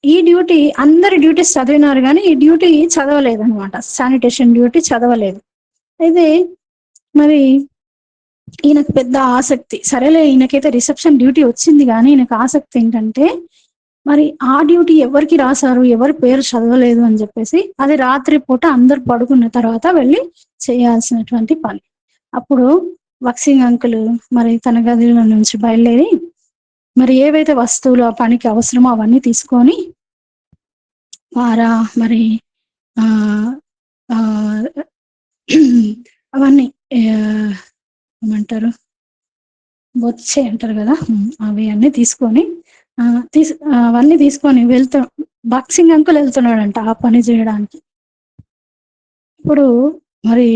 ఈ డ్యూటీ అందరి డ్యూటీస్ చదివినారు కానీ ఈ డ్యూటీ చదవలేదు అనమాట. శానిటేషన్ డ్యూటీ చదవలేదు. అయితే మరి ఈయనకు పెద్ద ఆసక్తి, సరేలే ఈయనకైతే రిసెప్షన్ డ్యూటీ వచ్చింది, కానీ ఈయనకు ఆసక్తి ఏంటంటే మరి ఆ డ్యూటీ ఎవరికి రాశారు, ఎవరి పేరు చదవలేదు అని చెప్పేసి అది రాత్రి పూట అందరు పడుకున్న తర్వాత వెళ్ళి చేయాల్సినటువంటి పని. అప్పుడు బక్సింగ్ అంకుల్ మరి తన గదిలో నుంచి బయలుదేరి మరి ఏవైతే వస్తువులు ఆ పనికి అవసరమో అవన్నీ తీసుకొని మరి అవన్నీ ఏమంటారు, బొచ్చే అంటారు కదా, అవి అన్నీ తీసుకొని అవన్నీ తీసుకొని బాక్సింగ్ అంకుల్ వెళ్తున్నాడంట ఆ పని చేయడానికి. ఇప్పుడు మరి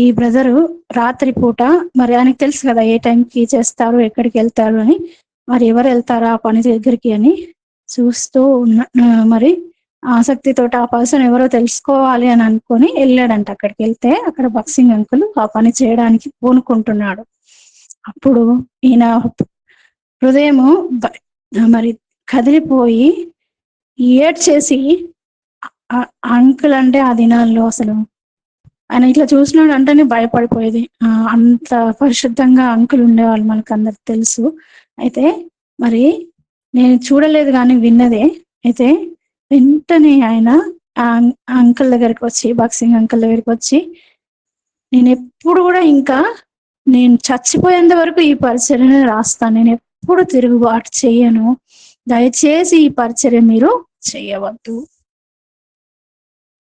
ఈ బ్రదరు రాత్రి పూట మరి ఆయనకు తెలుసు కదా ఏ టైంకి చేస్తారు, ఎక్కడికి వెళ్తారు అని. మరి ఎవరు వెళ్తారా ఆ పని దగ్గరికి అని చూస్తూ మరి ఆసక్తితోటి ఆ పర్సన్ ఎవరో తెలుసుకోవాలి అని అనుకొని వెళ్ళాడంట. అక్కడికి వెళ్తే అక్కడ బాక్సింగ్ అంకుల్ ఆ పని చేయడానికి పూనుకుంటున్నాడు. అప్పుడు ఈయన హృదయము మరి కదిలిపోయి ఏడ్చేసి, అంకుల్ అంటే ఆ దినాల్లో అసలు ఆయన ఇట్లా చూసినాడు అంటేనే భయపడిపోయేది. అంత పరిశుద్ధంగా అంకుల్ ఉండేవాళ్ళు, మనకు అందరికి తెలుసు. అయితే మరి నేను చూడలేదు కానీ విన్నదే. అయితే వెంటనే ఆయన ఆ అంకుల్ దగ్గరికి వచ్చి, బాక్సింగ్ అంకుల్ దగ్గరికి వచ్చి, నేను ఎప్పుడు కూడా ఇంకా నేను చచ్చిపోయేంత వరకు ఈ పరిచర్యను రాస్తాను, నేను ఎప్పుడు తిరుగుబాటు చెయ్యను, దయచేసి ఈ పరిచర్య మీరు చెయ్యవద్దు.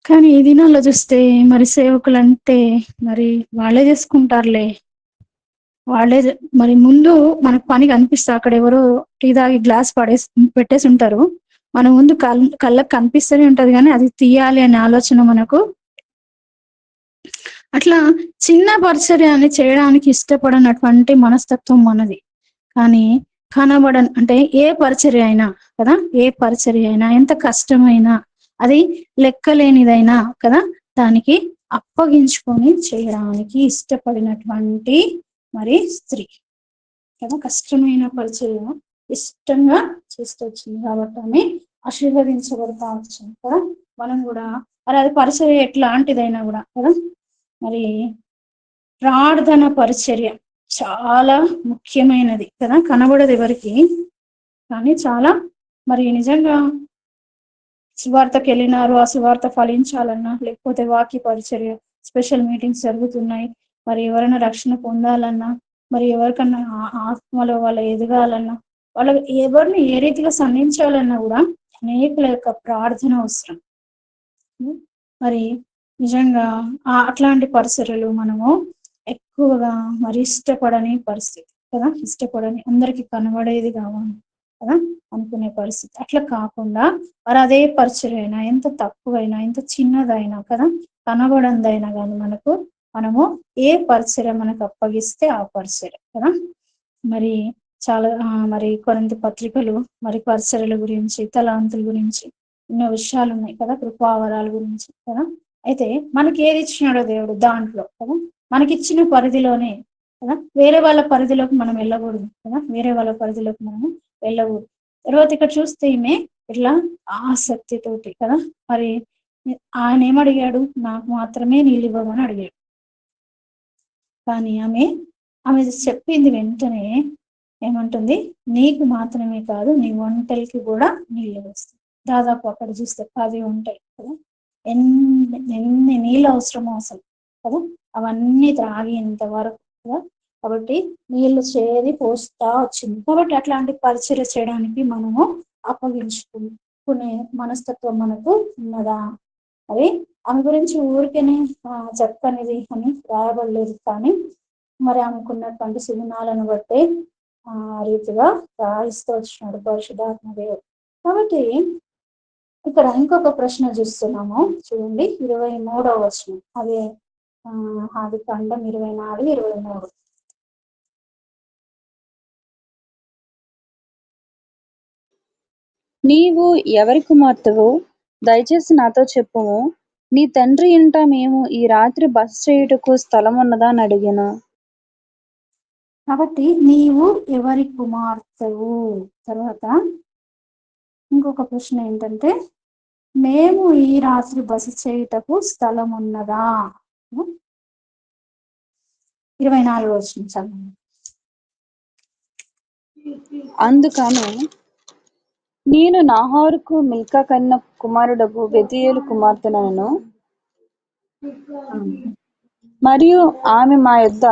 కానీ ఈ దినాల్లో చూస్తే మరి సేవకులు అంటే మరి వాళ్ళే చేసుకుంటారులే, వాళ్ళే మరి ముందు మనకు పని కనిపిస్తారు. అక్కడ ఎవరో టీ తాగి గ్లాస్ పెట్టేసి ఉంటారు, మన ముందు కళ్ళకు కనిపిస్తూనే ఉంటది కానీ అది తీయాలి అనే ఆలోచన మనకు. అట్లా చిన్న పరిచర్యాన్ని చేయడానికి ఇష్టపడనటువంటి మనస్తత్వం మనది. కానీ అంటే ఏ పరిచర్య అయినా కదా, ఏ పరిచర్య అయినా ఎంత కష్టమైనా, అది లెక్కలేనిదైనా కదా, దానికి అప్పగించుకొని చేయడానికి ఇష్టపడినటువంటి మరి స్త్రీ కదా. కష్టమైన పరిచర్య ఇష్టంగా చేస్తూ వచ్చింది కాబట్టి ఆమె ఆశీర్వదించబడతా వచ్చింది కదా. మనం కూడా మరి అది పరిచర్య ఎట్లాంటిదైనా కూడా కదా, మరి ప్రార్థన పరిచర్య చాలా ముఖ్యమైనది కదా. కనబడదు ఎవరికి, కానీ చాలా మరి నిజంగా సువార్తకి వెళ్ళినారు, ఆ సువార్త ఫలించాలన్నా, లేకపోతే వాక్య పరిచర్య, స్పెషల్ మీటింగ్స్ జరుగుతున్నాయి, మరి ఎవరైనా రక్షణ పొందాలన్నా, మరి ఎవరికన్నా ఆత్మలో వాళ్ళ ఎదగాలన్నా, వాళ్ళ ఎవరిని ఏ రీతిగా సంధించాలన్నా కూడా అనేకుల యొక్క ప్రార్థన అవసరం. మరి నిజంగా అట్లాంటి పరిసరాలు మనము ఎక్కువగా మరి ఇష్టపడని పరిస్థితి కదా, ఇష్టపడని అందరికి కనబడేది కావాలి కదా అనుకునే పరిస్థితి. అట్లా కాకుండా మరి అదే పరిచయం అయినా, ఎంత తక్కువైనా, ఎంత చిన్నదైనా కదా, కనబడందైనా కానీ మనము ఏ పరిచయం మనకు అప్పగిస్తే ఆ పరిచయం కదా. మరి చాలా మరి కొరింథీ పత్రికలు మరి పరిచర్యల గురించి, తలాంతుల గురించి ఎన్నో విషయాలు ఉన్నాయి కదా, కృపావరాల గురించి కదా. అయితే మనకి ఏది ఇచ్చినాడో దేవుడు దాంట్లో కదా, మనకిచ్చిన పరిధిలోనే కదా, వేరే వాళ్ళ పరిధిలోకి మనం వెళ్ళకూడదు కదా, వేరే వాళ్ళ పరిధిలోకి మనం వెళ్ళకూడదు. తర్వాత ఇక్కడ చూస్తే ఈమె ఇట్లా ఆసక్తితోటి కదా, మరి ఆయన ఏమడిగాడు, నాకు మాత్రమే నీళ్ళు ఇవ్వమని అడిగాడు. కానీ ఆమె చెప్పింది వెంటనే ఏమంటుంది, నీకు మాత్రమే కాదు నీ వంటలకి కూడా నీళ్ళు వస్తాయి. దాదాపు అక్కడ చూస్తే 10 ఉంటాయి కదా, ఎన్ని నీళ్ళు అవసరమో అసలు కదా, అవన్నీ త్రాగేంత వరకు కదా. కాబట్టి నీళ్లు చేది పోస్తా వచ్చింది. కాబట్టి అట్లాంటి పరిచర్య చేయడానికి మనము అప్పగించుకునే మనస్తత్వం మనకు ఉన్నదా? అది ఆమె గురించి ఊరికేనే చెప్పనిది అని రాయబడలేదు, కానీ మరి ఆమెకున్నటువంటి సుగుణాలను బట్టి రీతిగా రాయిస్తూ వచ్చినాడు పరిశుద్ధాత్మ దేవుడు. కాబట్టి ఇక్కడ ఇంకొక ప్రశ్న చూస్తున్నాము చూడండి, 23వ వచనం. అదే ఆదికాండం 24, 23. నీవు ఎవరి కుమార్తెవో దయచేసి నాతో చెప్పుము, నీ తండ్రి ఇంట మేము ఈ రాత్రి బస చేయుటకు స్థలం ఉన్నదా అని అడిగాను. కాబట్టి నీవు ఎవరి కుమార్తెవు. తర్వాత ఇంకొక ప్రశ్న ఏంటంటే, మేము ఈ రాత్రి బస చేయుటకు స్థలం ఉన్నదా. 24వ వచనం చదవండి. అందుకను నేను నాహోరుకు మిల్కా కన్న కుమారుడగు బెతూయేలు కుమార్తెనను, మరియు ఆమె మా యొద్ద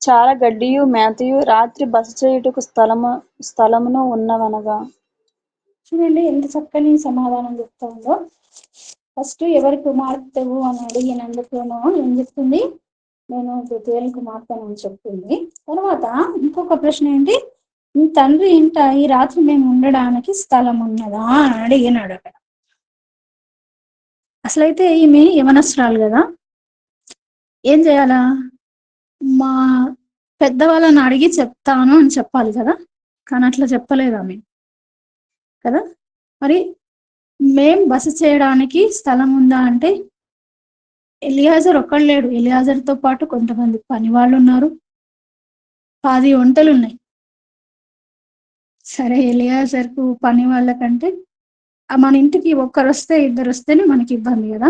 చాలా గడ్డియు మేతయు రాత్రి బస చేయుటకు స్థలమును ఉన్నవనగా. చూడండి ఎంత చక్కని సమాధానం చెప్తా ఉందో. ఫస్ట్ ఎవరి కుమార్తెవు అని అడిగినందుకేమో ఏం చెప్తుంది, నేను బెతూయేలు కుమార్తెను అని చెప్తుంది. తర్వాత ఇంకొక ప్రశ్న ఏంటి, నీ తండ్రి ఇంట ఈ రాత్రి మేము ఉండడానికి స్థలం ఉన్నదా అని అడిగినాడు అక్కడ. అసలైతే ఈమె యవనస్తురాలు కదా, ఏం చేయాలా? మా పెద్దవాళ్ళని అడిగి చెప్తాను అని చెప్పాలి కదా, కానీ అట్లా చెప్పలేదు ఆమె కదా. మరి మేం బస చేయడానికి స్థలం ఉందా అంటే, ఎలియాజర్ ఒక్కడు లేడు, ఎలియాజర్తో పాటు కొంతమంది పని వాళ్ళు ఉన్నారు, 10 ఒంటెలు ఉన్నాయి. సరే, ఎలియాజర్కు పని వాళ్ళకంటే మన ఇంటికి ఒక్కరు వస్తే ఇద్దరు వస్తేనే మనకి ఇబ్బంది కదా.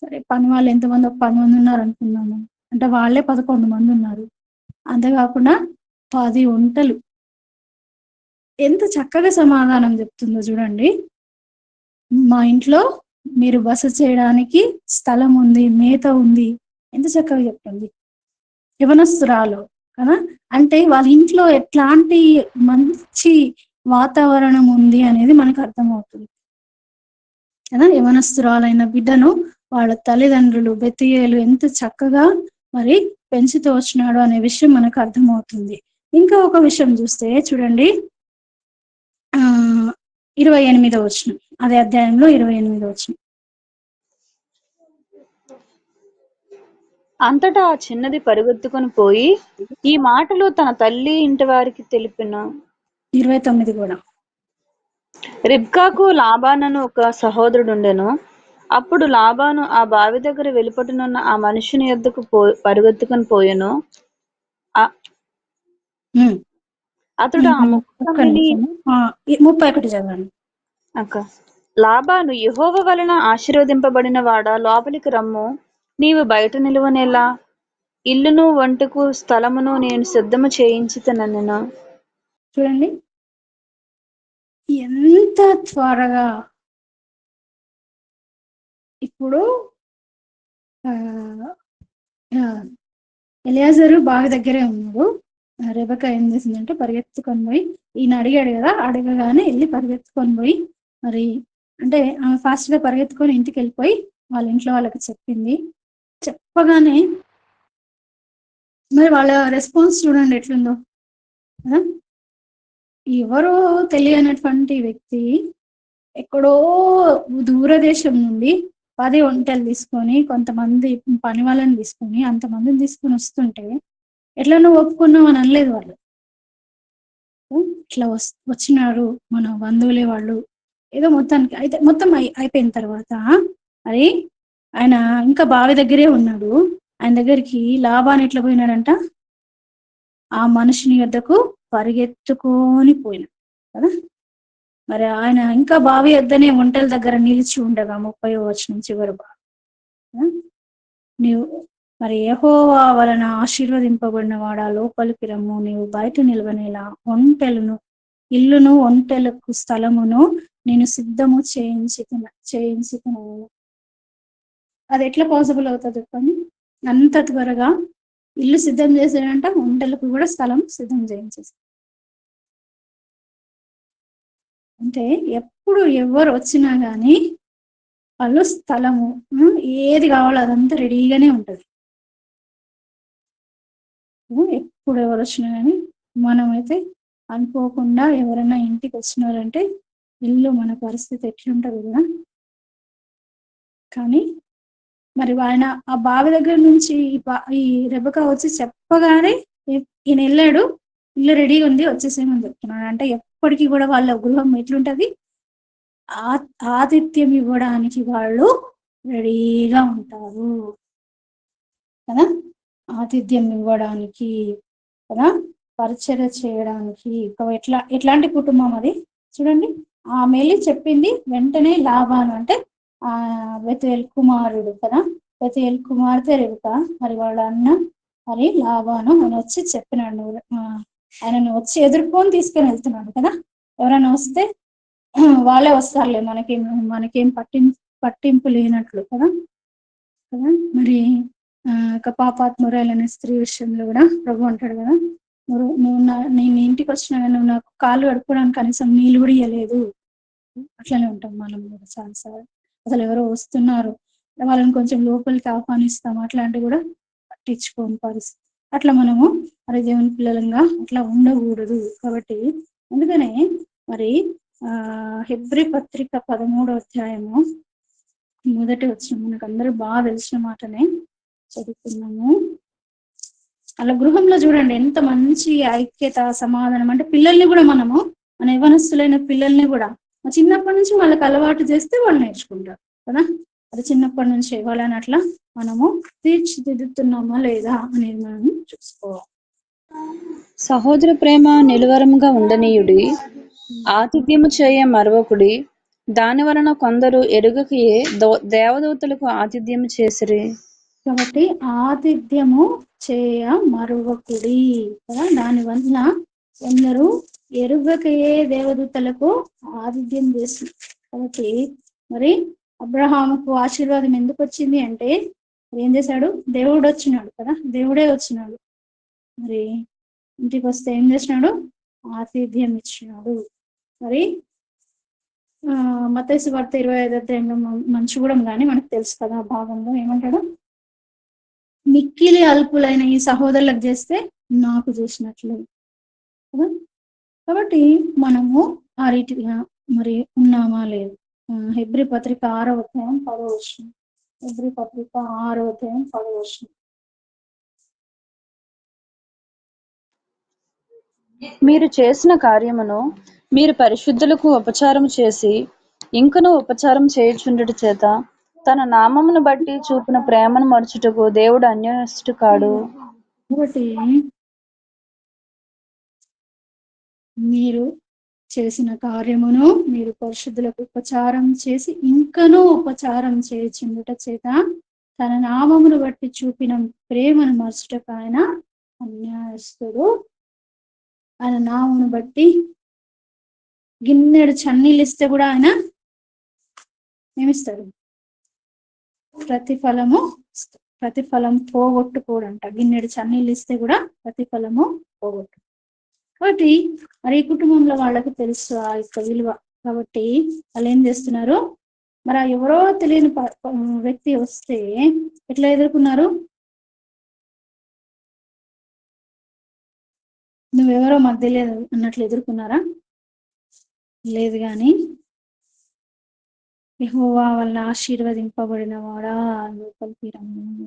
సరే, పని వాళ్ళు ఎంతమంది, ఒక 10 మంది ఉన్నారు అనుకున్నాము, అంటే వాళ్ళే 11 మంది ఉన్నారు. అంతేకాకుండా 10 ఒంటెలు. ఎంత చక్కగా సమాధానం చెప్తుందో చూడండి. మా ఇంట్లో మీరు బస చేయడానికి స్థలం ఉంది, మేత ఉంది. ఎంత చక్కగా చెప్తుంది, యవనస్తురాలు కదా. అంటే వాళ్ళ ఇంట్లో ఎట్లాంటి మంచి వాతావరణం ఉంది అనేది మనకు అర్థమవుతుంది కదా. యవనస్తురాలైన బిడ్డను వాళ్ళ తల్లిదండ్రులు బెతీయేలు ఎంత చక్కగా మరి పెంచుతూ వచ్చినాడు అనే విషయం మనకు అర్థమవుతుంది. ఇంకా ఒక విషయం చూస్తే చూడండి, 28వ వచనం, అదే అధ్యాయంలో 28వ వచనం. అంతటా ఆ చిన్నది పరుగెత్తుకొని పోయి ఈ మాటలు తన తల్లి ఇంటి వారికి తెలిపిన. 29 కూడా. రిబ్కాకు లాబానను ఒక సహోదరుడుండెను. అప్పుడు లాబాను ఆ బావి దగ్గర వెలుపటనున్న ఆ మనుషుని యొద్దకు పరుగెత్తుకొని పోయెను. అతడు ఆ ఒక్క ముక్కమిని నిమిషము. 31 చదవండి. లాబాను, యెహోవా వలన ఆశీర్వదింపబడిన వాడా, లోపలికి రమ్ము, నీవు బయట నిలువనేలా, ఇల్లును వంటకు స్థలమును నేను సిద్ధము చేయించితినెను. చూడండి ఎంత త్వరగా. ఇప్పుడు ఎలియాజరు బావి దగ్గరే ఉన్నాడు. రెబెకా ఏం చేసిందంటే పరిగెత్తుకొని పోయి, ఈయన అడిగాడు కదా, అడగగానే వెళ్ళి పరిగెత్తుకొని పోయి, మరి అంటే ఆమె ఫాస్ట్ గా పరిగెత్తుకొని ఇంటికి వెళ్ళిపోయి వాళ్ళ ఇంట్లో వాళ్ళకి చెప్పింది. చెప్పగానే మరి వాళ్ళ రెస్పాన్స్ చూడండి ఎట్లుందో. ఎవరో తెలియనటువంటి వ్యక్తి ఎక్కడో దూరదేశం నుండి 10 ఒంటెలు తీసుకొని, కొంతమంది పని వాళ్ళని తీసుకొని, అంతమందిని తీసుకొని వస్తుంటే ఎట్లా నువ్వు ఒప్పుకున్నావు అని అనలేదు వాళ్ళు. ఇట్లా వచ్చినారు మన బంధువులే వాళ్ళు, ఏదో మొత్తానికి అయితే మొత్తం అయిపోయిన తర్వాత మరి ఆయన ఇంకా బావి దగ్గరే ఉన్నాడు. ఆయన దగ్గరికి లాబాను ఎట్లా పోయినాడంట, ఆ మనుషుని వద్దకు పరిగెత్తుకొని పోయినాడు కదా. మరి ఆయన ఇంకా బావి వద్దనే ఒంటెల దగ్గర నిలిచి ఉండగా 30వ వచనం చివరి నీవు మరి యెహోవా వలన ఆశీర్వదింపబడిన వాడా, లోపలికి రమ్ము, నీవు బయట నిలవనేలా, ఒంటెలను ఇల్లును ఒంటెలకు స్థలమును నేను సిద్ధము చేయించుకున్నాను. అది ఎట్లా పాసిబుల్ అవుతుంది చెప్పండి? అంత త్వరగా ఇల్లు సిద్ధం చేసాడంట, ఒంటెలకు కూడా స్థలం సిద్ధం చేయించేసి. అంటే ఎప్పుడు ఎవరు వచ్చినా కానీ వాళ్ళు స్థలము ఏది కావాలో అదంతా రెడీగానే ఉంటుంది. ఎప్పుడు ఎవరు వచ్చినా కానీ మనమైతే అనుకోకుండా ఎవరైనా ఇంటికి వచ్చినారంటే ఇల్లు మన పరిస్థితి ఎట్లుంటుంది కదా. కానీ మరి ఆయన ఆ బావి దగ్గర నుంచి ఈ రెబెకా వచ్చి చెప్పగానే ఈయన వెళ్ళాడు, ఇల్లు రెడీగా ఉంది వచ్చేసేమని చెప్తున్నాడు. అంటే ఎప్పటికీ కూడా వాళ్ళ గృహం ఎట్లుంటది, ఆతిథ్యం ఇవ్వడానికి వాళ్ళు రెడీగా ఉంటారు కదా. ఆతిథ్యం ఇవ్వడానికి కదా, పరిచర్య చేయడానికి. ఎట్లాంటి కుటుంబం అది చూడండి. ఆమె వెళ్ళి చెప్పింది వెంటనే లాబాను, అంటే బెతుయేలు కుమారుడు కదా, బెతుయేలు కుమార్తె రెబెకా. మరి వాళ్ళ అన్న మరి లాబాను ఆయన వచ్చి చెప్పినాడు, ఆయనను వచ్చి ఎదుర్కొని తీసుకొని వెళ్తున్నాడు కదా. ఎవరైనా వస్తే వాళ్ళే వస్తారులే, మనకేం పట్టింపు లేనట్లు కదా. మరి పాపాత్మురాలనే స్త్రీ విషయంలో కూడా ప్రభు అంటాడు కదా, నేను ఇంటికి వచ్చినా కానీ నువ్వు నాకు కాళ్ళు కడుక్కోవడానికి కనీసం నీళ్ళు కూడా ఇవ్వలేదు. అట్లనే ఉంటాం మనం కూడా చాలాసార్లు. అసలు ఎవరో వస్తున్నారు, వాళ్ళని కొంచెం లోపలికి ఆహ్వానిస్తాం, అట్లాంటివి కూడా పట్టించుకోని పరిస్థితి. అట్లా మనము మరి దేవుని పిల్లలంగా అట్లా ఉండకూడదు. కాబట్టి అందుకనే మరి హెబ్రీ పత్రిక 13వ అధ్యాయము మొదటి వచ్చిన మనకు అందరూ బాగా తెలిసిన మాటనే చదువుతున్నాము. అలా గృహంలో చూడండి ఎంత మంచి ఐక్యత, సమాధానం. అంటే పిల్లల్ని కూడా మన యవనస్తులైన పిల్లల్ని కూడా చిన్నప్పటి నుంచి వాళ్ళకి అలవాటు చేస్తే వాళ్ళు నేర్చుకుంటారు కదా. అది చిన్నప్పటి నుంచి వాళ్ళని అట్లా మనము తీర్చిదిద్దుతున్నామా లేదా అనేది మనం చూసుకోవాలి. సహోదర ప్రేమ నిలువరముగా ఉండనీయుడి, ఆతిథ్యము చేయ మరొకడి. దాని వలన కొందరు ఎరుగకయే దేవదూతలకు ఆతిథ్యము చేసిరి. కాబట్టి ఆతిథ్యము చేయ మరొకడి కదా. దాని వలన కొందరు ఎరుగకయే దేవదూతలకు ఆతిథ్యం చేస్తుంది. కాబట్టి మరి అబ్రహాముకు ఆశీర్వాదం ఎందుకు వచ్చింది అంటే ఏం చేశాడు? దేవుడు వచ్చినాడు కదా, దేవుడే వచ్చినాడు. మరి ఇంటికి వస్తే ఏం చేసినాడు? ఆతిథ్యం ఇచ్చినాడు. మరి మత్తయి సువార్త 25వ అధ్యాయంలో మంచి కూడా కానీ మనకు తెలుసు కదా, ఆ భాగంలో ఏమంటాడు? మిక్కిలి అల్పులైన ఈ సహోదరులకు చేస్తే నాకు చేసినట్లు కదా. కాబట్టి మనము ఆ రీతిగా మరి ఉన్నామా లేదు? హెబ్రీ పత్రిక 6వ అధ్యాయం 10వ వచనం. హెబ్రీ పత్రిక 6వ అధ్యాయం 10వ వచనం. మీరు చేసిన కార్యమును మీరు పరిశుద్ధులకు ఉపచారం చేసి ఇంకనూ ఉపచారం చేయుచుండుట చేత తన నామమును బట్టి చూపిన ప్రేమను మరచుటకు దేవుడు అన్యాయస్తుడు కాడు. కాబట్టి మీరు చేసిన కార్యమును మీరు పరిశుద్ధులకు ఉపచారం చేసి ఇంకనూ ఉపచారం చేయుచుండుట చేత తన నామమును బట్టి చూపిన ప్రేమను మరచుటకు ఆయన అన్యాయస్తుడు. ఆయన నామమును బట్టి గిన్నెడు చన్నీళ్ళు ఇస్తే కూడా ఆయన ఏమిస్తాడు? ప్రతిఫలం పోగొట్టుకోడంట. గిన్నెడు చన్నీళ్ళు ఇస్తే కూడా ప్రతిఫలము పోగొట్టు. కాబట్టి మరి ఈ కుటుంబంలో వాళ్ళకు తెలుసు ఆ యొక్క విలువ. కాబట్టి వాళ్ళు ఏం చేస్తున్నారు? మరి ఎవరో తెలియని వ్యక్తి వస్తే ఎట్లా ఎదుర్కొన్నారు? నువ్వెవరో మాకు తెలియదు అన్నట్లు ఎదుర్కొన్నారా? లేదు. కానీ యెహోవా వల్ల ఆశీర్వదింపబడిన వాడా లోపలికి రమ్ము,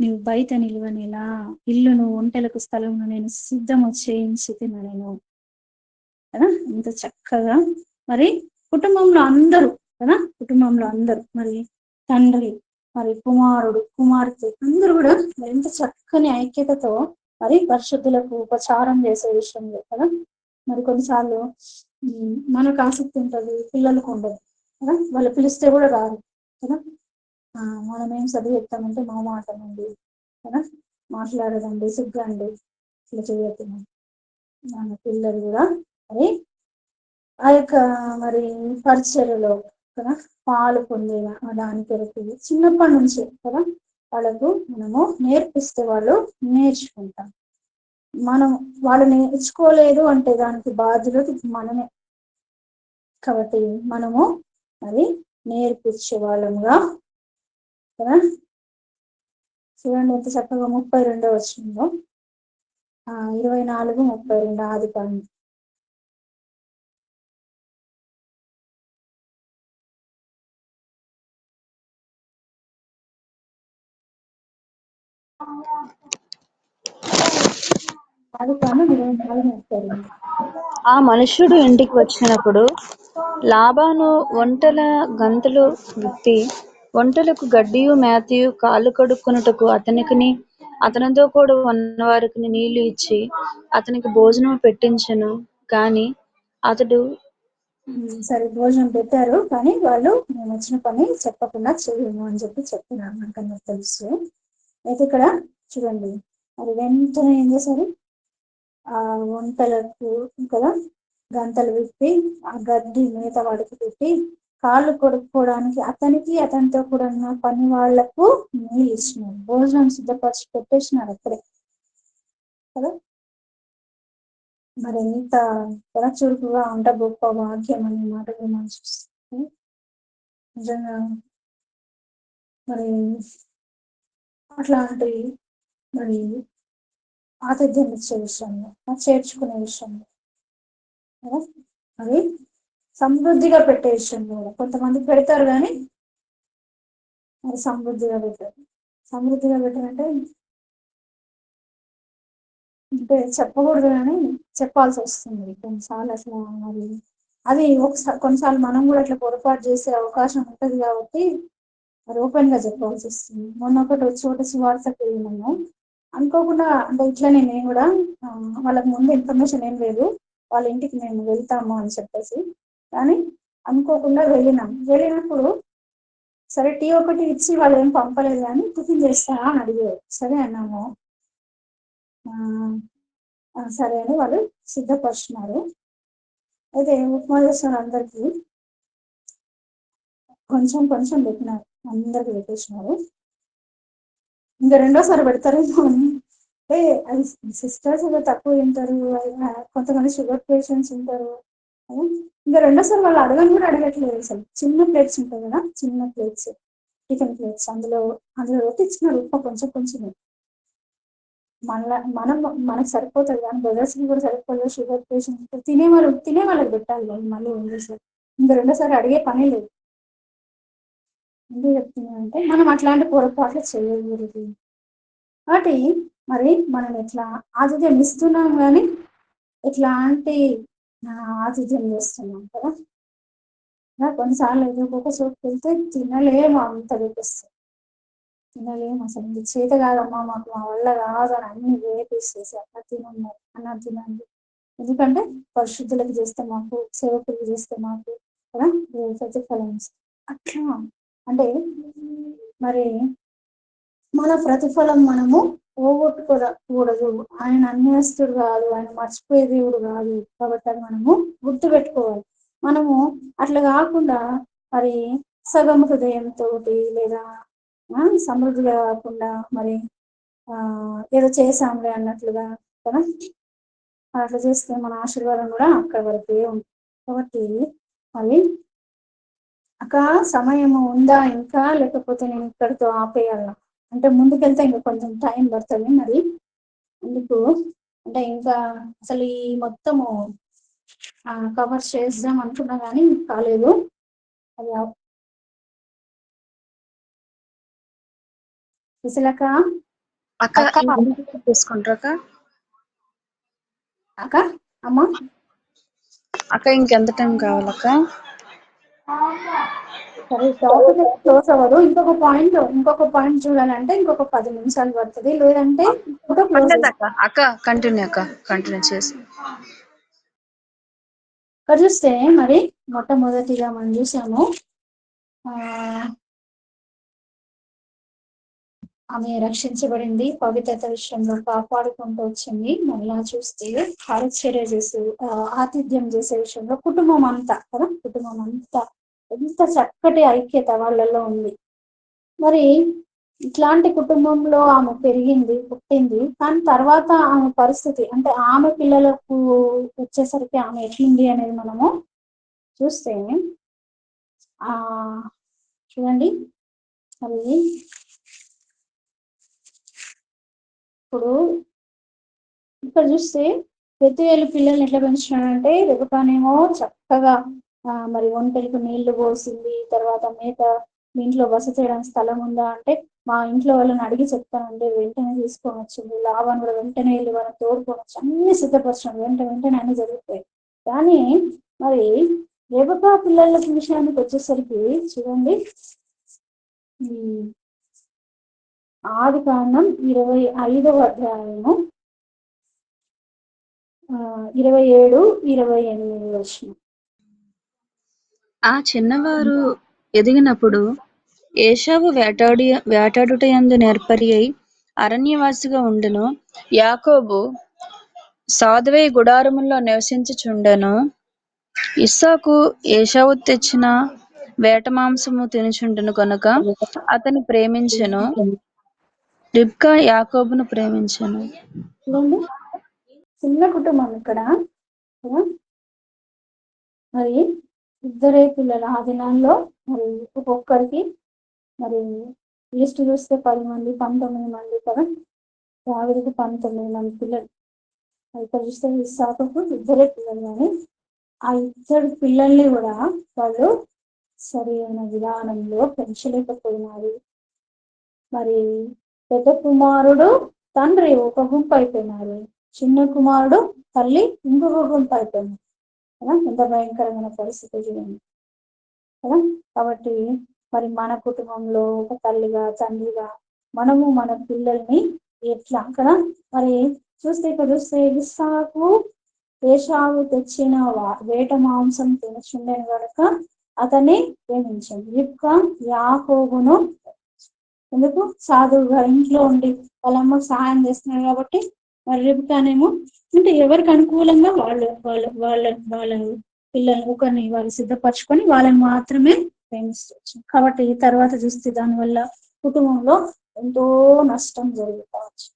నీవు బయట నిలువనేలా, ఇల్లును ఒంటెలకు స్థలమును నేను సిద్ధము చేయించి తినలేను కదా. ఇంత చక్కగా మరి కుటుంబంలో అందరూ కదా, కుటుంబంలో అందరూ మరి తండ్రి, మరి కుమారుడు, కుమార్తె అందరూ కూడా మరి ఎంత చక్కని ఐక్యతతో మరి పరిశుద్ధులకు ఉపచారం చేసే విషయంలో కదా. మరి కొన్నిసార్లు మనకు ఆసక్తి ఉంటుంది, పిల్లలకు ఉండదు కదా. వాళ్ళు పిలిస్తే కూడా రారు కదా. మనం ఏం చదివి చెప్తామంటే మా మాట అండి కదా, మాట్లాడదండి, సిగ్గండి, ఇట్లా చేయొద్దు. మన పిల్లలు కూడా మరి ఆ యొక్క మరి పరిచర్యలో కదా పాలు పొందిన దాని కొరకు చిన్నప్పటి నుంచి కదా వాళ్ళకు మనము నేర్పిస్తే వాళ్ళు నేర్చుకుంటాం. మనం వాళ్ళు నేర్చుకోలేదు అంటే దానికి బాధ్యులు మనమే. కాబట్టి మనము మరి నేర్పించే వాళ్ళముగా కదా. చూడండి ఎంత చక్కగా 32వ వచనంలో 24:32 ఆదికాండం. ఆదికాండం 24:32. ఆ మనుష్యుడు ఇంటికి వచ్చినప్పుడు లాబాను ఒంటెల గంతులు విప్పి ఒంటెలకు గడ్డియు మేతయు కాళ్ళు కడుక్కొనుటకు అతనికిని అతనితో కూడా ఉన్నవారికి నీళ్లు ఇచ్చి అతనికి భోజనం పెట్టించెను. కాని అతడు సరే భోజనం పెట్టారు కానీ వాళ్ళు మేము వచ్చిన పని చెప్పకుండా చేయము అని చెప్తున్నారు. మనకన్నా తెలుసు. అయితే ఇక్కడ చూడండి మరి వెంటనే ఏం చేశారు? ఆ వంటలకు కదా గంటలు విప్పి ఆ గడ్డి మేత వాడికి పెట్టి కాళ్ళు కొడుక్కోవడానికి అతనికి అతనితో కూడా ఉన్న పని వాళ్లకు నీళ్ళు ఇచ్చినారు. భోజనం సిద్ధపరిచి పెట్టేసినారు అక్కడే కదా. మరి ఎంత చురుకుగా ఉంట గొప్ప వాక్యం అనే మాటలు మనం చూస్తే నిజంగా మరి అట్లాంటి మరి ఆతిథ్యం ఇచ్చే విషయంలో, చేర్చుకునే విషయంలో కదా, అది సమృద్ధిగా పెట్టే విషయంలో కూడా కొంతమంది పెడతారు కానీ అది సమృద్ధిగా పెట్టారు. సమృద్ధిగా పెట్టారంటే అంటే చెప్పకూడదు కానీ చెప్పాల్సి వస్తుంది కొన్నిసార్లు. అసలు మరి అది ఒకసారి కొన్నిసార్లు మనం కూడా అట్లా పొరపాటు చేసే అవకాశం ఉంటుంది కాబట్టి అది ఓపెన్ గా చెప్పాల్సి వస్తుంది. మొన్న ఒకటి చోట సువార్తకి వెళ్ళినాము, అనుకోకుండా అంటే ఇట్లనే నేను కూడా వాళ్ళకి ముందు ఇన్ఫర్మేషన్ ఏం లేదు, వాళ్ళ ఇంటికి మేము వెళ్తాము అని చెప్పేసి, కానీ అనుకోకుండా వెళ్ళినప్పుడు సరే టీ ఒకటి ఇచ్చి వాళ్ళు ఏం పంపలేదు కానీ టిఫిన్ చేస్తారా అని అడిగారు. సరే అన్నాము. సరే అని వాళ్ళు సిద్ధపరుచున్నారు. అయితే ఉప్మా చేసిన అందరికి కొంచెం కొంచెం పెట్టినారు, అందరికి పెట్టేసినారు. ఇంకా రెండోసారి పెడతారేమో అని, అంటే అది సిస్టర్స్ ఏదో తక్కువ తింటారు, కొంతమంది షుగర్ పేషెంట్స్ ఉంటారు. ఇంకా రెండోసారి వాళ్ళు అడగని కూడా అడగట్లేదు. అసలు చిన్న ప్లేట్స్ ఉంటాయి కదా, చిన్న ప్లేట్స్, టిఫిన్ ప్లేట్స్, అందులో పెట్టి ఇచ్చినారు ఉప్మా కొంచెం కొంచెం. మనం మనకు సరిపోతుంది కానీ బ్రదర్స్ కి కూడా సరిపోతుంది. షుగర్ పేషెంట్స్ తినే వాళ్ళకి పెట్టాలి వాళ్ళు మళ్ళీ రెండోసారి. ఇంకా రెండోసారి అడిగే పని లేదు. ఎందుకు చెప్తున్నానంటే మనం అట్లాంటి పొరపాట్లు చేయకూడదు. కాబట్టి మరి మనం ఎట్లా ఆతిథ్యం ఇస్తున్నాం కానీ ఎట్లాంటి ఆతిథ్యం చేస్తున్నాం కదా. కొన్నిసార్లు అయితే ఒక్కొక్క చోటుకి వెళ్తే తినలేము, అంత వేపిస్తాం, తినలేము. అసలు ఇది చేత కాదమ్మా, మాకు మా వల్ల కాదు అని అన్ని వేపిస్తేసి అట్లా తినన్నారు అన్న తినండి. ఎందుకంటే పరిశుద్ధులకు చేస్తే మాకు, సేవకులకు చేస్తే మాకు కదా ప్రతిఫలం అట్లా. అంటే మరి మన ప్రతిఫలం మనము పోగొట్టుకోకూడదు. ఆయన అన్యాస్తుడు కాదు, ఆయన మర్చిపోయే దేవుడు కాదు. కాబట్టి అది మనము గుర్తు పెట్టుకోవాలి. మనము అట్లా కాకుండా మరి సగం హృదయంతో లేదా సమృద్ధిగా కాకుండా మరి ఏదో చేసాంలే అన్నట్లుగా కదా, అట్లా చేస్తే మన ఆశీర్వాదం కూడా అక్కడి వరకే ఉంది. కాబట్టి మరి అక్క సమయం ఉందా ఇంకా, లేకపోతే నేను ఇక్కడితో ఆపేయాలా? అంటే ముందుకెళ్తే ఇంకా కొంచెం టైం పడుతుంది మరి అందుకు. అంటే ఇంకా అసలు ఈ మొత్తము కవర్ చేద్దాం అనుకున్నా కానీ కాలేదు. అది విశలక అక్క తీసుకుంటారా అక్క అమ్మ అక్క ఇంకెంత టైం కావాలక్క? సరే టాపిక్ క్లోజ్ అవ్వదు. ఇంకొక పాయింట్ చూడాలంటే ఇంకొక 10 నిమిషాలు పడుతుంది, లేదంటే ఫోటో క్లోజ్ అక్క కంటిన్యూ చేసి. ఇక్కడ చూస్తే మరి మొట్టమొదటిగా మనం చూసాము ఆమె రక్షించబడింది, పవిత్రత విషయంలో కాపాడుకుంటూ వచ్చింది. మళ్ళా చూస్తే పరిచర్య చేసే ఆతిథ్యం చేసే విషయంలో కుటుంబం అంతా కదా, కుటుంబం అంతా ఎంత చక్కటి ఐక్యత వాళ్ళలో ఉంది. మరి ఇట్లాంటి కుటుంబంలో ఆమె పెరిగింది, పుట్టింది, కానీ తర్వాత ఆమె పరిస్థితి అంటే ఆమె పిల్లలకు వచ్చేసరికి ఆమె ఎట్లుంది అనేది మనము చూస్తే చూడండి. మరి ఇప్పుడు ఇక్కడ చూస్తే పెద్దవేలు పిల్లల్ని ఎట్లా పెంచుతున్నాడంటే, రెబకానేమో చక్కగా మరి ఒంటెలకు నీళ్లు పోసింది, తర్వాత మేత మీ ఇంట్లో బస చేయడానికి స్థలం ఉందా అంటే మా ఇంట్లో వాళ్ళని అడిగి చెప్తానండి, వెంటనే తీసుకొని వచ్చింది. లాభాన్ని కూడా వెంటనే వెళ్ళి వాళ్ళని తోడుకొని వచ్చి అన్ని సిద్ధపరచడం వెంటనే అన్ని జరుగుతాయి. కానీ మరి రెబకా పిల్లల విషయానికి వచ్చేసరికి చూడండి, ఆదికాండం 25వ అధ్యాయము 27-28 వచనం. ఆ చిన్నవారు ఎదిగినప్పుడు ఏశావు వేటాడుటయందు నేర్పరి అయి అరణ్యవాసిగా ఉండెను. యాకోబు సాధువై గుడారములో నివసించుచుండెను. ఇస్సాకు ఏశావు తెచ్చిన వేట మాంసము తినుచుండెను కనుక అతని ప్రేమించెను. రిబ్కా యాకోబును ప్రేమించెను. చిన్న కుటుంబం ఇక్కడ. మరి ఇద్దరే పిల్లలు ఆ దినాల్లో. మరి ఒక్కొక్కరికి మరి లిస్ట్ చూస్తే 10 మంది 19 మంది కదా. దావీదుకు 19 మంది పిల్లలు. ఇక్కడ చూస్తే ఇస్సాకుకు 2 పిల్లలు, కానీ ఆ 2 పిల్లల్ని కూడా వాళ్ళు సరి అయిన విధానంలో పెంచలేకపోయినారు. మరి పెద్ద కుమారుడు తండ్రి ఒక గుంపు అయిపోయినారు, చిన్న కుమారుడు తల్లి ఇంకొక గుంపు అయిపోయినారు కదా. ఎంత భయంకరమైన పరిస్థితి చూడండి కదా. కాబట్టి మరి మన కుటుంబంలో ఒక తల్లిగా తండ్రిగా మనము మన పిల్లల్ని ఎట్లా కదా. మరి చూస్తే ఇస్సాకు ఏశావు తెచ్చిన వేట మాంసం తినచుండెను గనుక అతన్ని ప్రేమించింది. రిబ్కా యాకోబును ఎందుకు సాధువుగా ఇంట్లో ఉండి వాళ్ళ అమ్మకు సహాయం చేస్తున్నారు కాబట్టి మరి రిబ్కానేమో అంటే ఎవరికి అనుకూలంగా వాళ్ళ పిల్లలు ఒకరిని వాళ్ళు సిద్ధపరచుకొని వాళ్ళని మాత్రమే ప్రేమిస్తూ. కాబట్టి తర్వాత చూస్తే దానివల్ల కుటుంబంలో ఎంతో నష్టం జరుగుతావచ్చు.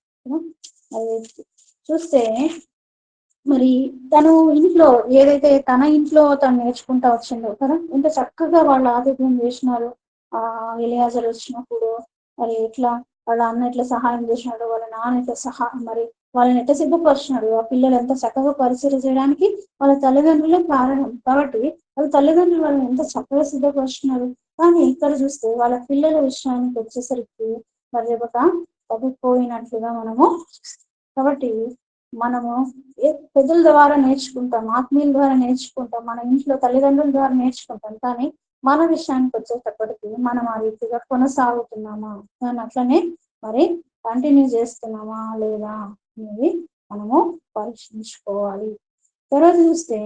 అది చూస్తే మరి తను ఇంట్లో ఏదైతే తన ఇంట్లో తను నేర్చుకుంటా వచ్చిందో కదా, ఎంత చక్కగా వాళ్ళు ఆతిథ్యం చేసినారు. ఎలియాజరు వచ్చినప్పుడు మరి ఎట్లా వాళ్ళ అన్న ఎట్లా సహాయం చేసినాడు, వాళ్ళ నాన్న ఎట్లా మరి వాళ్ళని ఎట్లా సిద్ధపరిచినాడు, ఆ పిల్లలు ఎంత చక్కగా పరిచయం చేయడానికి వాళ్ళ తల్లిదండ్రులే కారణం. కాబట్టి వాళ్ళ తల్లిదండ్రులు వాళ్ళని ఎంత చక్కగా సిద్ధపరిచినారు. కానీ ఇక్కడ చూస్తే వాళ్ళ పిల్లల విషయానికి వచ్చేసరికి మరి ఒక తగ్గిపోయినట్లుగా మనము. కాబట్టి మనము పెద్దల ద్వారా నేర్చుకుంటాం, ఆత్మీయుల ద్వారా నేర్చుకుంటాం, మన ఇంట్లో తల్లిదండ్రుల ద్వారా నేర్చుకుంటాం. కానీ మన విషయానికి వచ్చేటప్పటికి మనం ఆ రీతిగా కొనసాగుతున్నామా, దాన్ని అట్లనే మరి కంటిన్యూ చేస్తున్నామా లేదా అనేది మనము పరీక్షించుకోవాలి. తర్వాత చూస్తే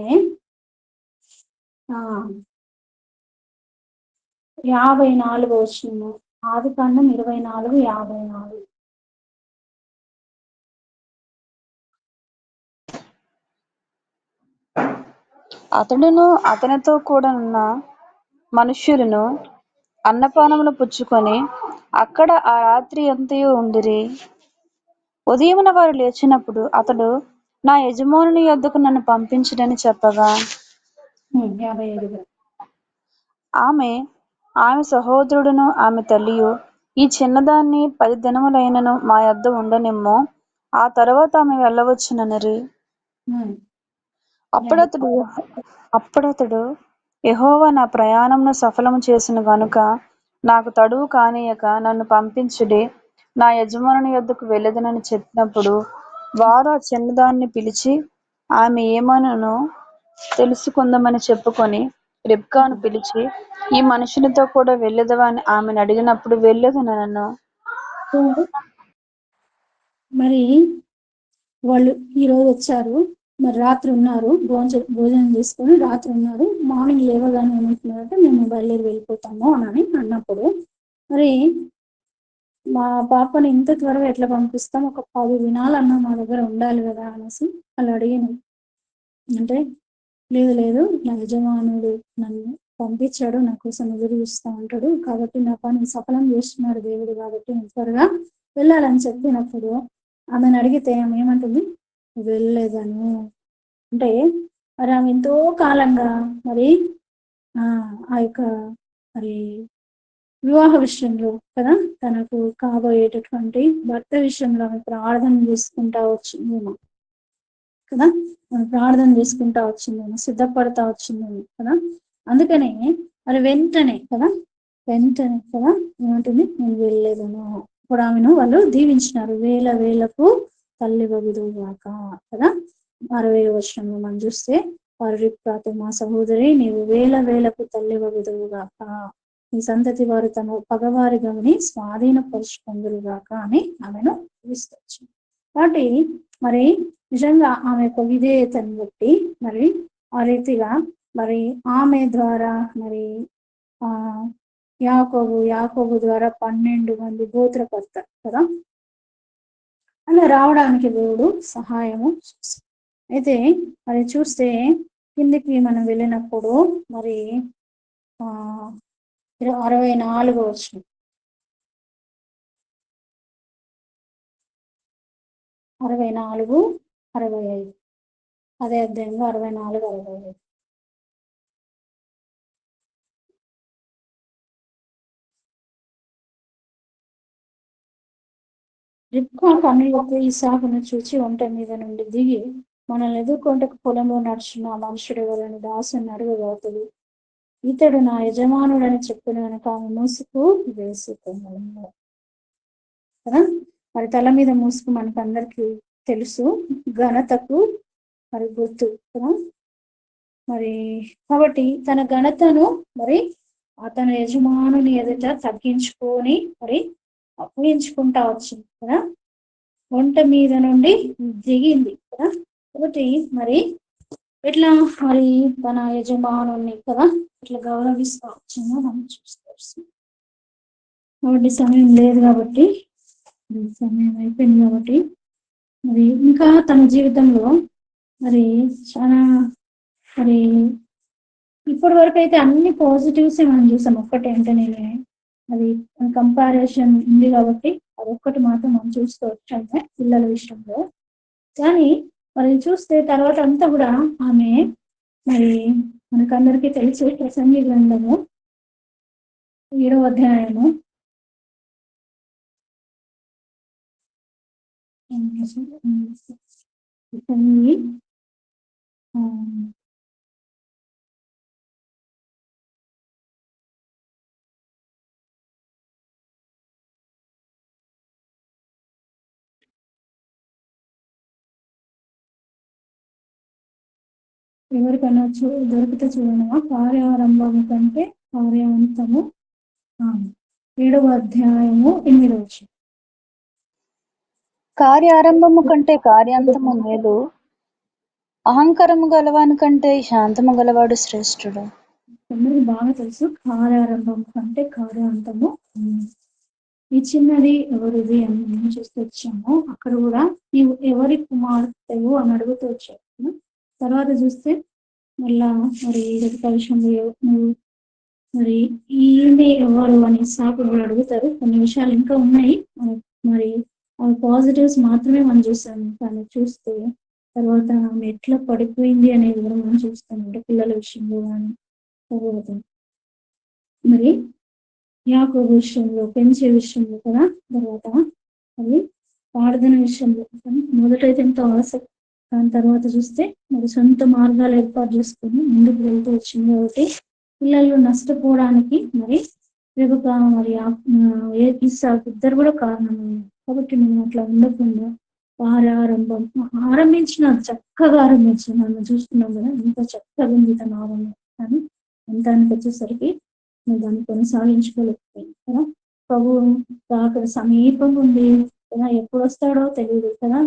54 వచనము, ఆదికాండం 24:54. అతడును అతనితో కూడా ఉన్న మనుష్యులను అన్నపానములు పుచ్చుకొని అక్కడ ఆ రాత్రి అంతయు ఉండిరి. ఉదయమున వారు లేచినప్పుడు అతడు, నా యజమానుని యొద్దకు నన్ను పంపించుడని చెప్పగా 55. ఆమె సహోదరుడును ఆమె తల్లియు, ఈ చిన్నదాన్ని 10 దినములైనను మా యొద్ద ఉండనిమ్ము, ఆ తరువాత ఆమె వెళ్ళవచ్చుననిరి. అప్పుడతడు యెహోవా నా ప్రయాణమును సఫలము చేసిన గనుక నాకు తడువు కానీయక నన్ను పంపించుడి, నా యజమానుని యొద్దకు వెళ్ళెదనని చెప్పినప్పుడు వారు ఆ చిన్నదాన్ని పిలిచి ఆమె ఏమననో తెలుసుకుందామని చెప్పుకొని రిబ్కాను పిలిచి, ఈ మనుషునితో కూడా వెళ్ళెదవా అని ఆమెను అడిగినప్పుడు వెళ్ళెదనెను. మరి వాళ్ళు ఈ రోజు వచ్చారు, మరి రాత్రి ఉన్నారు, భోజనం చేసుకొని రాత్రి ఉన్నారు. మార్నింగ్ లేవగానే ఏమంటున్నారంటే మేము బయలుదేరి వెళ్ళిపోతాము అని అన్నప్పుడు మరి మా పాపని ఇంత త్వరగా ఎట్లా పంపిస్తాం, ఒక 10 దినాలన్నా మా దగ్గర ఉండాలి కదా అనేసి వాళ్ళు అడిగాను. అంటే లేదు నా యజమానుడు నన్ను పంపించాడు, నా కోసం ఎదురు చూస్తూ ఉంటాడు, కాబట్టి నా పని సఫలం చేస్తున్నాడు దేవుడు, కాబట్టి నేను త్వరగా వెళ్ళాలని చెప్పినప్పుడు ఆమెను అడిగితే ఆమె ఏమంటుంది, వెళ్ళలేదను. అంటే మరి ఆమె ఎంతో కాలంగా మరి ఆ యొక్క మరి వివాహ విషయంలో కదా, తనకు కాబోయేటటువంటి భర్త విషయంలో ఆమె ప్రార్థన చేసుకుంటా వచ్చిందేమో కదా, ప్రార్థన చేసుకుంటా వచ్చిందేమో, సిద్ధపడతా వచ్చిందేమో కదా. అందుకనే మరి వెంటనే కదా ఏమంటుంది, నేను వెళ్ళలేదను. ఇప్పుడు ఆమెను వాళ్ళు దీవించినారు, వేలకు తల్లి వగుదుగాక కదా. 60వ వచనంలో మనం చూస్తే వారు రిబ్కాతో, మా సహోదరి నీవు వేలకు తల్లి వగుదువుగాక, ఈ సంతతి వారు తమ పగవారి గమని స్వాధీనపరుచుకుందురుగాక అని ఆమెను తీసుకొచ్చింది. కాబట్టి మరి నిజంగా ఆమె యొక్క విధేయతను బట్టి మరి ఆ రీతిగా మరి ఆమె ద్వారా మరి ఆ యాకోబు ద్వారా 12 మంది గోత్రకర్త కదా అలా రావడానికి దేవుడు సహాయము చేశాడు. అయితే మరి చూస్తే కిందికి మనం వెళ్ళినప్పుడు మరి 64 వచనం, 64, 65, అదే అధ్యాయంలో 64, 65. రిబ్కా కన్ను యొక్క ఇసాకును చూచి ఒంట మీద నుండి దిగి మనల్ని ఎదుర్కొంటే పొలంలో నడుచున్న మనుషుడు ఎవరని దాసుని అడగబోతుంది. ఇతడు నా యజమానుడని చెప్పిన కనుక ఆమె మూసుకు వేసుకున్నాడు కదా. మరి తల మీద మూసుకు మనకు అందరికి తెలుసు, ఘనతకు మరి గుర్తు కదా. మరి కాబట్టి తన ఘనతను మరి అతని యజమానుని ఎదుట తగ్గించుకొని మరి అప్పగించుకుంటా వచ్చింది కదా. వంట మీద నుండి దిగింది కదా. కాబట్టి మరి ఎట్లా మరి తన యజమానుని కదా ఇట్లా గౌరవిస్తూ వచ్చిందో మనం చూసుకోవచ్చు. కాబట్టి సమయం లేదు కాబట్టి, సమయం అయిపోయింది కాబట్టి మరి ఇంకా తన జీవితంలో మరి చాలా మరి ఇప్పటి వరకు అయితే అన్ని పాజిటివ్స్ మనం చూసాం. ఒక్కటేంటే నేను అది కంపారిజన్ ఉంది కాబట్టి అదొక్కటి మాత్రం మనం చూసుకోవచ్చు అంటే పిల్లల విషయంలో. కానీ మరి చూస్తే తర్వాత అంతా కూడా ఆమె మరి మనకందరికీ తెలుసు ప్రసంగి గ్రంథము 7వ అధ్యాయము ప్రసంగి ఎవరికైనా దొరికితే చూడమా. కార్యారంభము కంటే కార్యాంతము 7వ అధ్యాయము 8వ వచనం. కార్యారంభము కంటే కార్యాంతము మేలు, అహంకారము గలవాని కంటే శాంతము గలవాడు శ్రేష్ఠుడు. అందరికి బాగా తెలుసు కార్యారంభం కంటే కార్యాంతము. ఈ చిన్నది ఎవరిది అని మేము చూస్తూ వచ్చాము. అక్కడ కూడా నీవు ఎవరి కుమార్తెవు అని అడుగుతూ వచ్చాము. తర్వాత చూస్తే మళ్ళా మరి ఎదుట విషయంలో నువ్వు మరి ఈమె ఎవరు అని సాకు కూడా అడుగుతారు. కొన్ని విషయాలు ఇంకా ఉన్నాయి మరి అవి పాజిటివ్స్ మాత్రమే మనం చూస్తాము. కానీ చూస్తే తర్వాత ఆమె ఎట్లా పడిపోయింది అనేది కూడా మనం చూస్తాం. అంటే పిల్లల విషయంలో కానీ తర్వాత మరి యాకోబు విషయంలో, పెంచే విషయంలో కదా, తర్వాత అది ప్రార్థన విషయంలో మొదటైతే ఎంతో ఆసక్తి, దాని తర్వాత చూస్తే మరి సొంత మార్గాలు ఏర్పాటు చేసుకొని ముందుకు వెళ్తూ వచ్చింది. కాబట్టి పిల్లలు నష్టపోవడానికి మరి రిబకా మరి ఇస్సాకు ఇద్దరు కూడా కారణమైంది. కాబట్టి మేము అట్లా ఉండకుండా ఆరంభం ఆరంభించిన చక్కగా ఆరంభించిన మనం చూస్తున్నాం కదా, ఎంత చక్కగా ఉంది తన ఆరంభం. కానీ అంతానికి వచ్చేసరికి మేము దాన్ని కొనసాగించుకోలేకపోయింది కదా. ప్రభు అక్కడ సమీపం ఉంది కదా, ఎప్పుడు వస్తాడో తెలియదు కదా.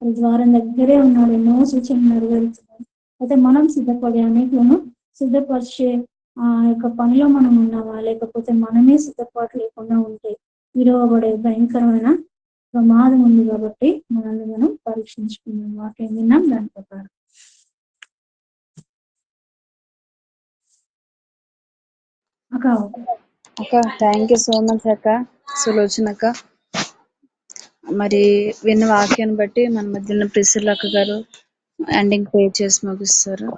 ద్వారం దగ్గరే ఉన్నాడు, ఎన్నో సూచనలు నెరవేరుతున్నాడు. అయితే మనం సిద్ధపడే అనేకలను సిద్ధపరిచే ఆ యొక్క పనిలో మనం ఉన్నావా, లేకపోతే మనమే సిద్ధపాటు లేకుండా ఉంటే విరవబడే భయంకరమైన ప్రమాదం ఉంది. కాబట్టి మనల్ని మనం పరీక్షించుకున్నాం. వాక్యం విన్నాం దాని ప్రకారం. అక్క థ్యాంక్ యూ సో మచ్ అక్క సులోచన అక్క. మరి విన్న వాక్యాన్ని బట్టి మన మధ్యన ప్రిసిల్ అక్క గారు ఎండింగ్ పే చేసి ముగిస్తారు.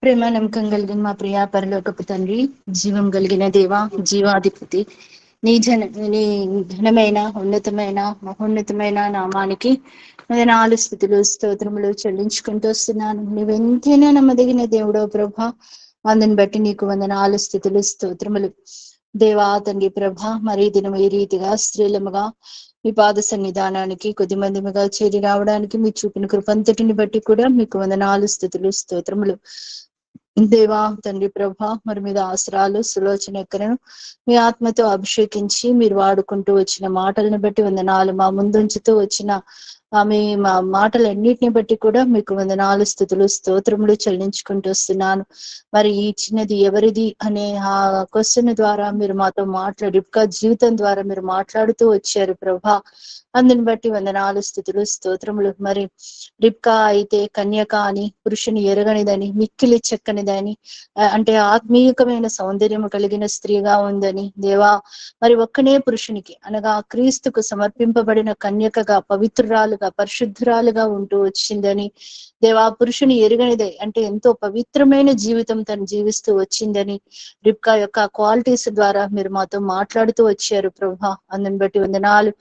ప్రేమ నమ్మకం కలిగిన మా ప్రియా పరలోకపు తండ్రి, జీవం కలిగిన దేవ, జీవాధిపతి, నీ ఘనమైన ఉన్నతమైన మహోన్నతమైన నామానికి నాలుగు స్థితులు స్తోత్రములు చెల్లించుకుంటూ వస్తున్నాను. నువ్వెంతైనా నమ్మదగిన దేవుడో ప్రభా, అందుని బట్టి నీకు 4 స్థితులు స్తోత్రములు దేవా తండ్రి ప్రభా. మరి దినం ఈ రీతిగా స్త్రీలముగా మీ పాద సన్నిధానానికి కొద్ది మందిగా చేరి రావడానికి మీ చూపిన కృపంతటిని బట్టి కూడా మీకు 4 స్థితులు స్తోత్రములు దేవా తండ్రి ప్రభా. మరి మీద ఆసరాలు సులోచన ఎక్కరను మీ ఆత్మతో అభిషేకించి మీరు వాడుకుంటూ వచ్చిన మాటలను బట్టి 4 మా ముందుంచుతూ వచ్చిన ఆమె మా మాటలన్నిటిని బట్టి కూడా మీకు 4 స్థుతులు స్తోత్రములు చెల్లించుకుంటూ వస్తున్నాను. మరి ఈ చిన్నది ఎవరిది అనే ఆ క్వశ్చన్ ద్వారా మీరు మాతో రిబ్కా జీవితం ద్వారా మీరు మాట్లాడుతూ వచ్చారు ప్రభా. అందుని బట్టి 4 స్థుతులు స్తోత్రములు. మరి రిబ్కా అయితే కన్యక అని, పురుషుని ఎరగనిదని, మిక్కిలి చెక్కనిదని, అంటే ఆత్మీయకమైన సౌందర్యము కలిగిన స్త్రీగా ఉందని దేవా. మరి ఒక్కనే పురుషునికి అనగా క్రీస్తుకు సమర్పింపబడిన కన్యకగా పవిత్రురాలుగా పరిశుద్ధురాలుగా పరిశుద్ధురాలుగా ఉంటూ వచ్చిందని, దేవా పురుషుని ఎరుగనిదే అంటే ఎంతో పవిత్రమైన జీవితం తను జీవిస్తూ వచ్చిందని, రిబ్కా యొక్క క్వాలిటీస్ ద్వారా మీరు మాతో మాట్లాడుతూ వచ్చారు ప్రభా. అందుని బట్టి వందనాలు.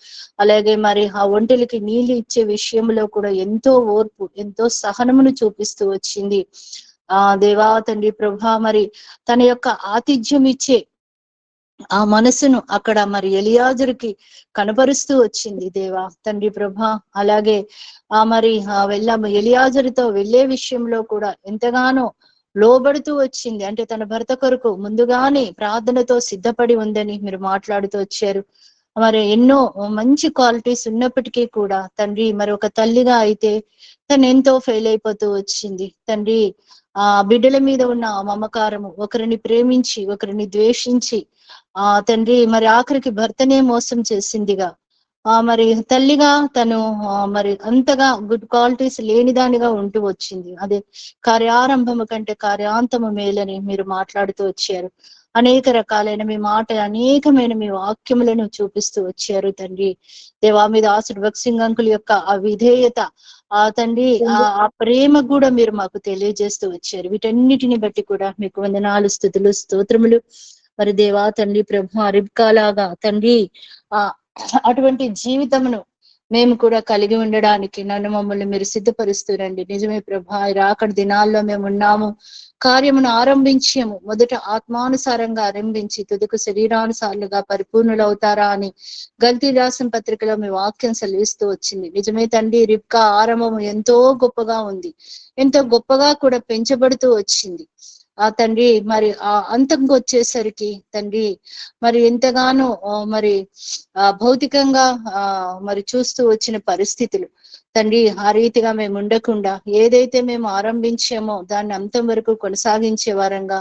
అలాగే మరి ఆ ఒంటెలకి నీళ్లు ఇచ్చే విషయంలో కూడా ఎంతో ఓర్పు, ఎంతో సహనమును చూపిస్తూ వచ్చింది. దేవా తండ్రి ప్రభా, మరి తన యొక్క ఆతిథ్యం ఇచ్చే ఆ మనసును అక్కడ మరి ఎలియాజరుకి కనపరుస్తూ వచ్చింది దేవా తండ్రి ప్రభా. అలాగే మరి ఎలియాజరుతో వెళ్ళే విషయంలో కూడా ఎంతగానో లోబడుతూ వచ్చింది. అంటే తన భర్త కొరకు ముందుగానే ప్రార్థనతో సిద్ధపడి ఉందని మీరు మాట్లాడుతూ వచ్చారు. మరి ఎన్నో మంచి క్వాలిటీస్ ఉన్నప్పటికీ కూడా తండ్రి మరి ఒక తల్లిగా అయితే తను ఎంతో ఫెయిల్ అయిపోతూ వచ్చింది తండ్రి. బిడ్డల మీద ఉన్న మమకారము, ఒకరిని ప్రేమించి ఒకరిని ద్వేషించి తండ్రి మరి ఆఖరికి భర్తనే మోసం చేసిందిగా, మరి తల్లిగా తను మరి అంతగా గుడ్ క్వాలిటీస్ లేనిదానిగా ఉంటూ వచ్చింది. అదే కార్యారంభము కంటే కార్యాంతము మేలని మీరు మాట్లాడుతూ వచ్చారు. అనేక రకాలైన మీ మాట, అనేకమైన మీ వాక్యములను చూపిస్తూ వచ్చారు తండ్రి. దేవా మీద ఆసుడు భక్సింగ్ అంకుల్ యొక్క ఆ విధేయత, తండ్రి ఆ ప్రేమ కూడా మీరు మాకు తెలియజేస్తూ వచ్చారు. వీటన్నిటిని బట్టి కూడా మీకు వందనాలు, స్తుతులు, స్తోత్రములు. మరి దేవా తండ్రి ప్రభు రిబ్కా లాగా తండ్రి అటువంటి జీవితమును మేము కూడా కలిగి ఉండడానికి నన్ను మమ్మల్ని మీరు సిద్ధపరుస్తురండి. నిజమే ప్రభా, రాకడి దినాల్లో మేము ఉన్నాము. కార్యమును ఆరంభించాము, మొదట ఆత్మానుసారంగా ఆరంభించి తుదకు శరీరానుసారులుగా పరిపూర్ణులవుతారా అని గల్తీ రాసిన పత్రికలో మీ వాక్యం సెలవిస్తూ వచ్చింది. నిజమే తండ్రి, రిబ్కా ఆరంభము ఎంతో గొప్పగా ఉంది, ఎంతో గొప్పగా కూడా పెంచబడుతూ వచ్చింది. తండ్రి మరి అంతంకి వచ్చేసరికి తండ్రి మరి ఎంతగానో మరి భౌతికంగా మరి చూస్తూ వచ్చిన పరిస్థితులు తండ్రి, ఆ రీతిగా మేము ఉండకుండా ఏదైతే మేము ఆరంభించామో దాన్ని అంతం వరకు కొనసాగించే వారంగా,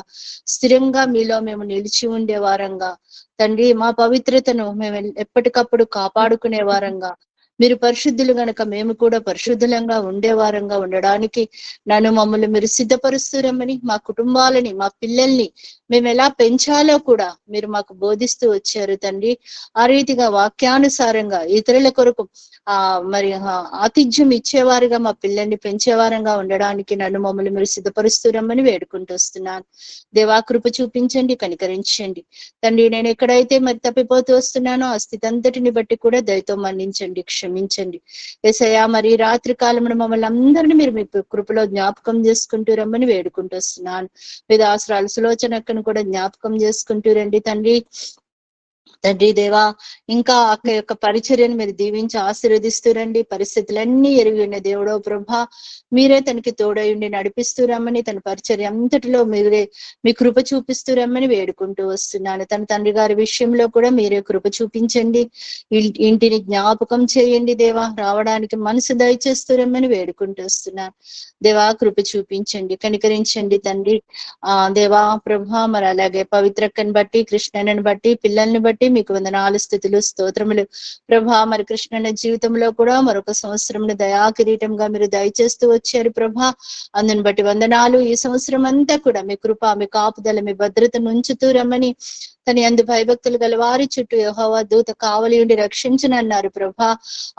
స్థిరంగా మీలో మేము నిలిచి ఉండే వారంగా తండ్రి, మా పవిత్రతను మేము ఎప్పటికప్పుడు కాపాడుకునే వారంగా, మీరు పరిశుద్ధులు గనక మేము కూడా పరిశుద్ధులంగా ఉండే వారంగా ఉండడానికి నన్ను మమ్మల్ని మీరు సిద్ధపరుస్తురమ్మని, మా కుటుంబాలని, మా పిల్లల్ని మేము ఎలా పెంచాలో కూడా మీరు మాకు బోధిస్తూ వచ్చారు తండ్రి. ఆ రీతిగా వాక్యానుసారంగా ఇతరుల కొరకు మరి ఆతిథ్యం ఇచ్చేవారుగా మా పిల్లల్ని పెంచేవారంగా ఉండడానికి నన్ను మమ్మల్ని మీరు సిద్ధపరుస్తురమ్మని వేడుకుంటూ వస్తున్నాను. దేవా కృప చూపించండి, కనికరించండి తండ్రి. నేను ఎక్కడైతే మరి తప్పిపోతూ వస్తున్నానో ఆ స్థితి అంతటిని బట్టి కూడా దయతో మన్నించండి, క్షమించండి. యేసయ్యా మరి రాత్రి కాలమున మమ్మల్ని అందరినీ మీరు మీ కృపలో జ్ఞాపకం చేసుకుంటూ రమ్మని వేడుకుంటూ వస్తున్నాను. వేదాసురాలు సులోచనక్కను కూడా జ్ఞాపకం చేసుకుంటూ రండి తండ్రి. తండ్రి దేవా, ఇంకా అక్క యొక్క పరిచర్యను మీరు దీవించి ఆశీర్వదిస్తూరండి. పరిస్థితులన్నీ ఎరిగి ఉన్న దేవుడో ప్రభా, మీరే తనకి తోడై ఉండి నడిపిస్తూ రమ్మని, తన పరిచర్య అంతటిలో మీరే మీ కృప చూపిస్తూ రమ్మని వేడుకుంటూ వస్తున్నాను. తన తండ్రి గారి విషయంలో కూడా మీరే కృప చూపించండి, ఇంటిని జ్ఞాపకం చేయండి దేవా, రావడానికి మనసు దయచేస్తూ రమ్మని వేడుకుంటూ వస్తున్నాను. దేవా కృప చూపించండి, కనికరించండి తండ్రి. దేవా ప్రభా, మరి అలాగే పవిత్రక్కని బట్టి, కృష్ణని బట్టి, పిల్లల్ని బట్టి మీకు వందనాలు, స్తుతులు, స్తోత్రములు ప్రభా. మరి కృష్ణన్న జీవితంలో కూడా మరొక సంవత్సరం దయా కిరీటంగా మీరు దయచేస్తూ వచ్చారు ప్రభా. అందుని బట్టి వందనాలు. ఈ సంవత్సరం అంతా కూడా మీ కృప, మీ కాపుదల, మీ భద్రతను ఉంచుతూ రమ్మని, తన యందు భయభక్తులు గల వారి చుట్టూ యెహోవా దూత కావలి ఉండి రక్షించనన్నారు ప్రభా.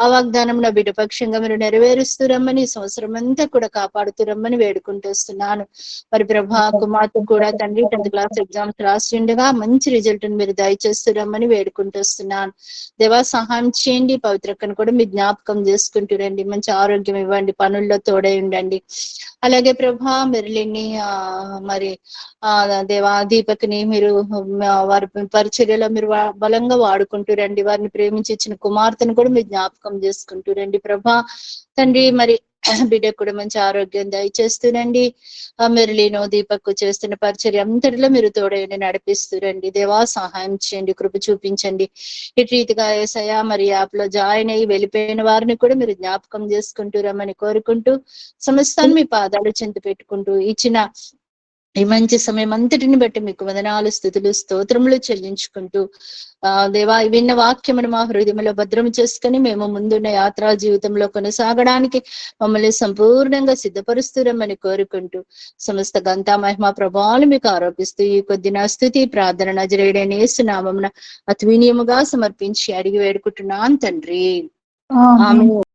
ఆ వాగ్దానం నా బిడ్డ పక్షంగా మీరు నెరవేరుస్తూ రమ్మని, సంవత్సరం అంతా కూడా కాపాడుతూ రమ్మని వేడుకుంటూ వస్తున్నాను. మరి ప్రభా కుమార్తె కూడా తండ్రి 10th క్లాస్ ఎగ్జామ్స్ రాసి ఉండగా మంచి రిజల్ట్ మీరు దయచేస్తూ రమ్మని వేడుకుంటూ వస్తున్నాను. దేవా సహాయం చేయండి. పవిత్రక్కను కూడా మీ జ్ఞాపకం చేసుకుంటూ రండి, మంచి ఆరోగ్యం ఇవ్వండి, పనుల్లో తోడై ఉండండి. అలాగే ప్రభా మెర్లిన్ని మరి దేవా దీపక్ని మీరు వారి పరిచర్యలో మీరు బలంగా వాడుకుంటూ రండి. వారిని ప్రేమించి ఇచ్చిన కుమార్తెను కూడా మీరు జ్ఞాపకం చేసుకుంటూ రండి ప్రభా తండ్రి. మరి బిడ్డకు కూడా మంచి ఆరోగ్యం దయచేస్తూనండి. మెర్లినో దీపక్ చేస్తున్న పరిచర్య అంతటిలో మీరు తోడైండి, నడిపిస్తూరండి. దేవా సహాయం చేయండి, కృప చూపించండి. ఇటు రీతిగా యేసయ్యా మరి యాప్ లో జాయిన్ అయ్యి వెళ్ళిపోయిన వారిని కూడా మీరు జ్ఞాపకం చేసుకుంటూ రమ్మని కోరుకుంటూ, సమస్తాన్ని మీ పాదాలు చెంత పెట్టుకుంటూ ఇచ్చిన ఈ మంచి సమయం అంతటిని బట్టి మీకు వందనాలు, స్తుతులు, స్తోత్రములు చెల్లించుకుంటూ దేవా విన్న వాక్యమును మా హృదయంలో భద్రం చేసుకుని మేము ముందున్న యాత్రా జీవితంలో కొనసాగడానికి మమ్మల్ని సంపూర్ణంగా సిద్ధపరుస్తురమ్మని కోరుకుంటూ, సమస్త గంతా మహిమ ప్రభావాలు మీకు ఆరోపిస్తూ ఈ కొద్ది నా స్తుతి ప్రార్థన నజరేయుడైన యేసు నామమున అతి వినయముగా సమర్పించి అడిగి వేడుకుంటున్నాను తండ్రి. ఆమేన్.